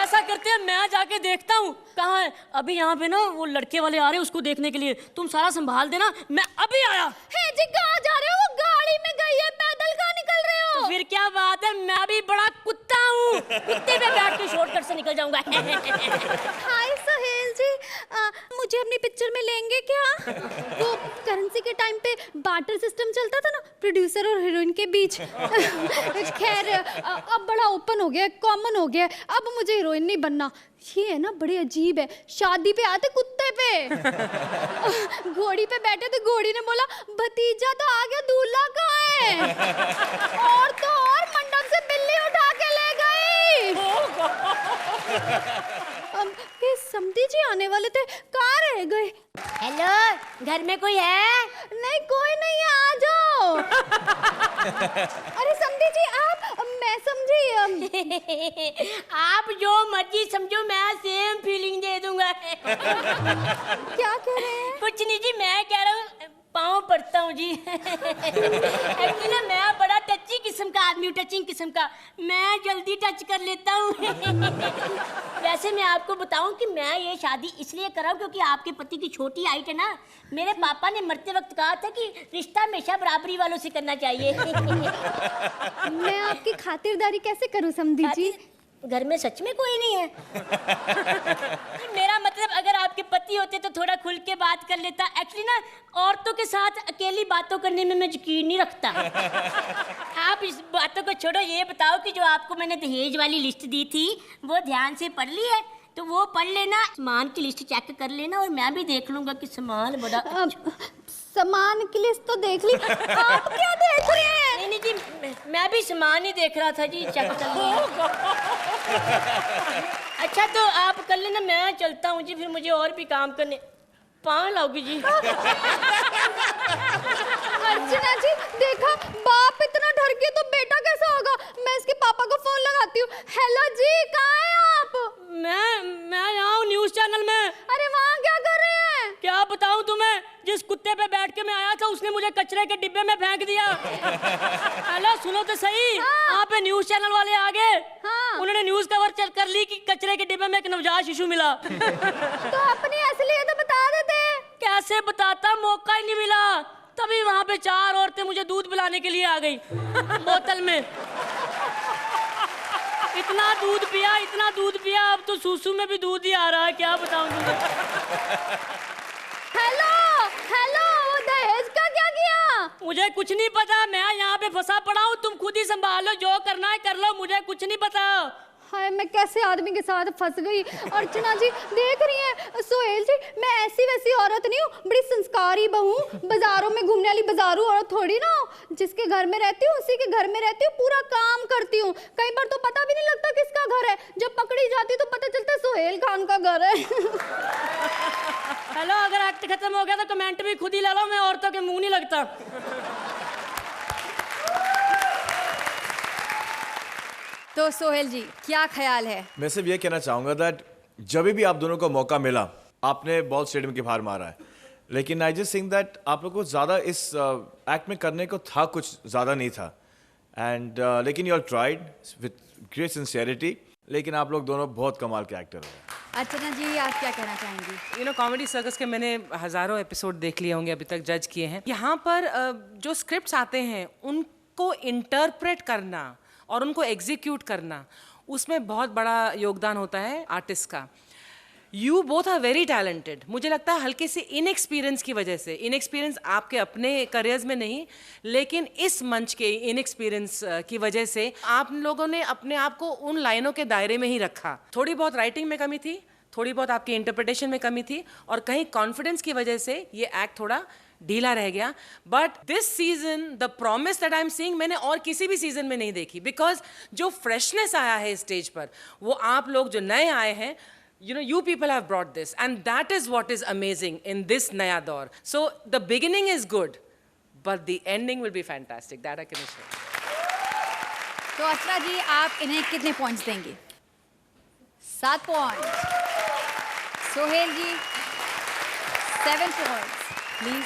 Speaker 12: ऐसा करते हैं, मैं जाके देखता हूँ कहाँ है। अभी यहाँ पे ना वो लड़के वाले आ रहे हैं उसको देखने के लिए, तुम सारा संभाल देना, मैं अभी आया।
Speaker 3: हे जी कहाँ जा रहे हो? वो गाड़ी में गई है, पैदल कहाँ निकल रहे हो?
Speaker 12: तो फिर क्या बात है, मैं भी बड़ा कुत्ता हूँ, कुत्ते पे बैठ के शॉर्टकट से निकल जाऊंगा।
Speaker 3: हाय सोहेल जी, मुझे अपनी पिक्चर में लेंगे क्या? वो करेंसी के टाइम पे बार्टर सिस्टम चलता था ना प्रोड्यूसर और हीरोइन के बीच। खैर अब बड़ा ओपन हो गया, कॉमन हो गया, अब मुझे हीरोइन नहीं बनना। ये है ना बड़ी अजीब है, शादी पे आते कुत्ते पे, घोड़ी पे बैठे तो घोड़ी ने बोला भतीजा तो आ गया, दूल्हा कहाँ है? और तो और मंडप से बिल्ली उठा के ले गई। ये समधी जी आने वाले थे, कहाँ रह गए?
Speaker 12: हेलो, घर में कोई है?
Speaker 3: नहीं कोई नहीं है, आ जाओ। अरे समधी जी आप, मैं समझी।
Speaker 12: आप जो मर्जी समझो, मैं सेम फीलिंग दे दूंगा।
Speaker 3: क्या कह रहे हैं?
Speaker 12: कुछ नहीं जी, मैं कह रहा हूँ पाँव पड़ता हूँ जी। एक्चुअली ना मैं बड़ा टची किस्म का आदमी हूँ, टचिंग किस्म का, मैं जल्दी टच कर लेता हूँ। वैसे मैं आपको बताऊं कि मैं ये शादी इसलिए कर रहा हूँ क्योंकि आपके पति की छोटी हाइट है ना, मेरे पापा ने मरते वक्त कहा था कि रिश्ता हमेशा बराबरी वालों से करना चाहिए।
Speaker 3: मैं आपकी खातिरदारी कैसे करूं समधी जी?
Speaker 12: घर में सच में कोई नहीं है। मेरा मतलब अगर आपके पति होते तो थोड़ा खुल के बात कर लेता। एक्चुअली ना औरतों के साथ अकेली बातों करने में मैं यकीन नहीं रखता। आप इस बातों को छोड़ो, ये बताओ कि जो आपको मैंने दहेज वाली लिस्ट दी थी वो ध्यान से पढ़ ली है? तो वो पढ़ लेना, सामान की लिस्ट चेक कर लेना और मैं भी देख लूंगा कि सामान बड़ा
Speaker 3: सामान की लिस्ट तो देख ली, आप क्या देख रहे हैं?
Speaker 12: नहीं जी, मैं भी सामान ही देख रहा था जी, चेक कर लिया। अच्छा तो आप कर लेना, मैं चलता हूँ जी, फिर मुझे और भी काम करने। पाँव लाओगी जी?
Speaker 3: अर्चना जी देखा, बाप इतना डर गया तो बेटा कैसा होगा? मैं इसके पापा को फोन लगाती हूँ। हेलो जी, कहाँ हैं आप?
Speaker 12: मैं यहाँ हूँ न्यूज चैनल में।
Speaker 3: अरे वहाँ क्या कर रहे हैं?
Speaker 12: क्या बताऊँ तुम्हें, जिस कुत्ते पे बैठ के मैं आया था उसने मुझे कचरे के डिब्बे में फेंक दिया। हेलो सुनो तो सही, वहाँ पे न्यूज चैनल वाले आ गए। उन्होंने न्यूज कवर कर ली कि कचरे के डिब्बे में एक नवजात शिशु मिला।
Speaker 3: तो अपनी असलियत बता देते।
Speaker 12: कैसे बताता, मौका ही नहीं मिला। तभी वहाँ पे 4 औरतें मुझे दूध पिलाने के लिए आ गई बोतल में। इतना दूध पिया, अब तो सूसू में भी दूध ही आ रहा है, क्या बताऊं तुम्हें।
Speaker 3: हेलो, वो दहेज का क्या किया?
Speaker 12: मुझे कुछ नहीं पता, मैं यहाँ पे फंसा पड़ा हूँ, तुम खुद ही संभाल लो, जो करना है कर लो, मुझे कुछ नहीं पता।
Speaker 3: हाय मैं कैसे आदमी के साथ फंस गई। अर्चना जी देख रही हैं, सोहेल जी मैं ऐसी वैसी औरत नहीं हूँ, बड़ी संस्कारी बहू, बाजारों में घूमने वाली बाजारू औरत थोड़ी ना हूँ। जिसके घर में रहती हूँ उसी के घर में रहती हूँ, पूरा काम करती हूँ। कई बार तो पता भी नहीं लगता किसका घर है, जब पकड़ी जाती तो पता चलता है सोहेल खान का घर है।
Speaker 12: हेलो, अगर एक्ट खत्म हो गया तो कमेंट भी खुद ही ले लो, मैं औरतों के मुंह नहीं लगता।
Speaker 3: तो सोहेल जी क्या ख्याल है?
Speaker 7: मैं सिर्फ ये कहना चाहूँगा दैट जब भी आप दोनों को मौका मिला, आपने बॉल स्टेडियम के बाहर मारा है, लेकिन आई जस्ट थिंक दैट आप लोग को ज़्यादा इस एक्ट में करने को था, कुछ ज़्यादा नहीं था। एंड लेकिन you all tried with great sincerity, लेकिन आप लोग दोनों बहुत कमाल के एक्टर हो।
Speaker 3: अर्चना जी, आप क्या कहना चाहेंगी?
Speaker 6: यू नो कॉमेडी सर्कस के मैंने हज़ारों एपिसोड देख लिए होंगे, अभी तक जज किए हैं। यहाँ पर जो स्क्रिप्ट्स आते हैं उनको इंटरप्रेट करना और उनको एग्जीक्यूट करना, उसमें बहुत बड़ा योगदान होता है आर्टिस्ट का। You both are very talented. मुझे लगता है हल्के से इनएक्सपीरियंस की वजह से, इनएक्सपीरियंस आपके अपने करियर्स में नहीं, लेकिन इस मंच के इनएक्सपीरियंस की वजह से आप लोगों ने अपने आप को उन लाइनों के दायरे में ही रखा। थोड़ी बहुत राइटिंग में कमी थी, थोड़ी बहुत आपकी इंटरप्रिटेशन में कमी थी, और कहीं कॉन्फिडेंस की वजह से ये एक्ट थोड़ा ढीला रह गया। But this season the promise that I am seeing मैंने और किसी भी सीजन में नहीं देखी, बिकॉज जो फ्रेशनेस आया है स्टेज पर, वो आप लोग जो नए आए हैं, you know, you people have brought this, and that is what is amazing in this Naya Daur. So the beginning is good, but the ending will be fantastic. That I can assure.
Speaker 3: तो अर्चना जी, आप इन्हें कितने points देंगी? 7 point. Sohail ji 7 points, please.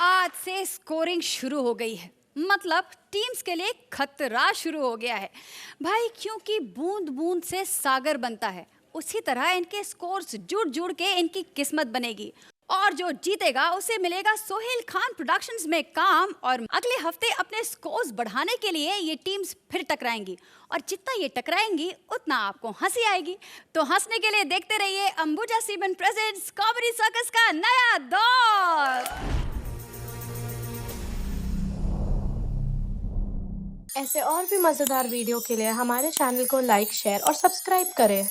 Speaker 3: आज से scoring शुरू हो गई है, मतलब टीम्स के लिए खतरा शुरू हो गया है भाई, क्योंकि बूंद बूंद से सागर बनता है, उसी तरह इनके स्कोर्स जुड़ जुड़ के इनकी किस्मत बनेगी, और जो जीतेगा उसे मिलेगा सोहेल खान प्रोडक्शंस में काम। और अगले हफ्ते अपने स्कोर्स बढ़ाने के लिए ये टीम्स फिर टकराएंगी, और जितना ये टकराएंगी उतना आपको हंसी आएगी। तो हंसने के लिए देखते रहिए Ambuja cement presents comedy circus का नया दौर।
Speaker 2: ऐसे और भी मज़ेदार वीडियो के लिए हमारे चैनल को लाइक, शेयर और सब्सक्राइब करें।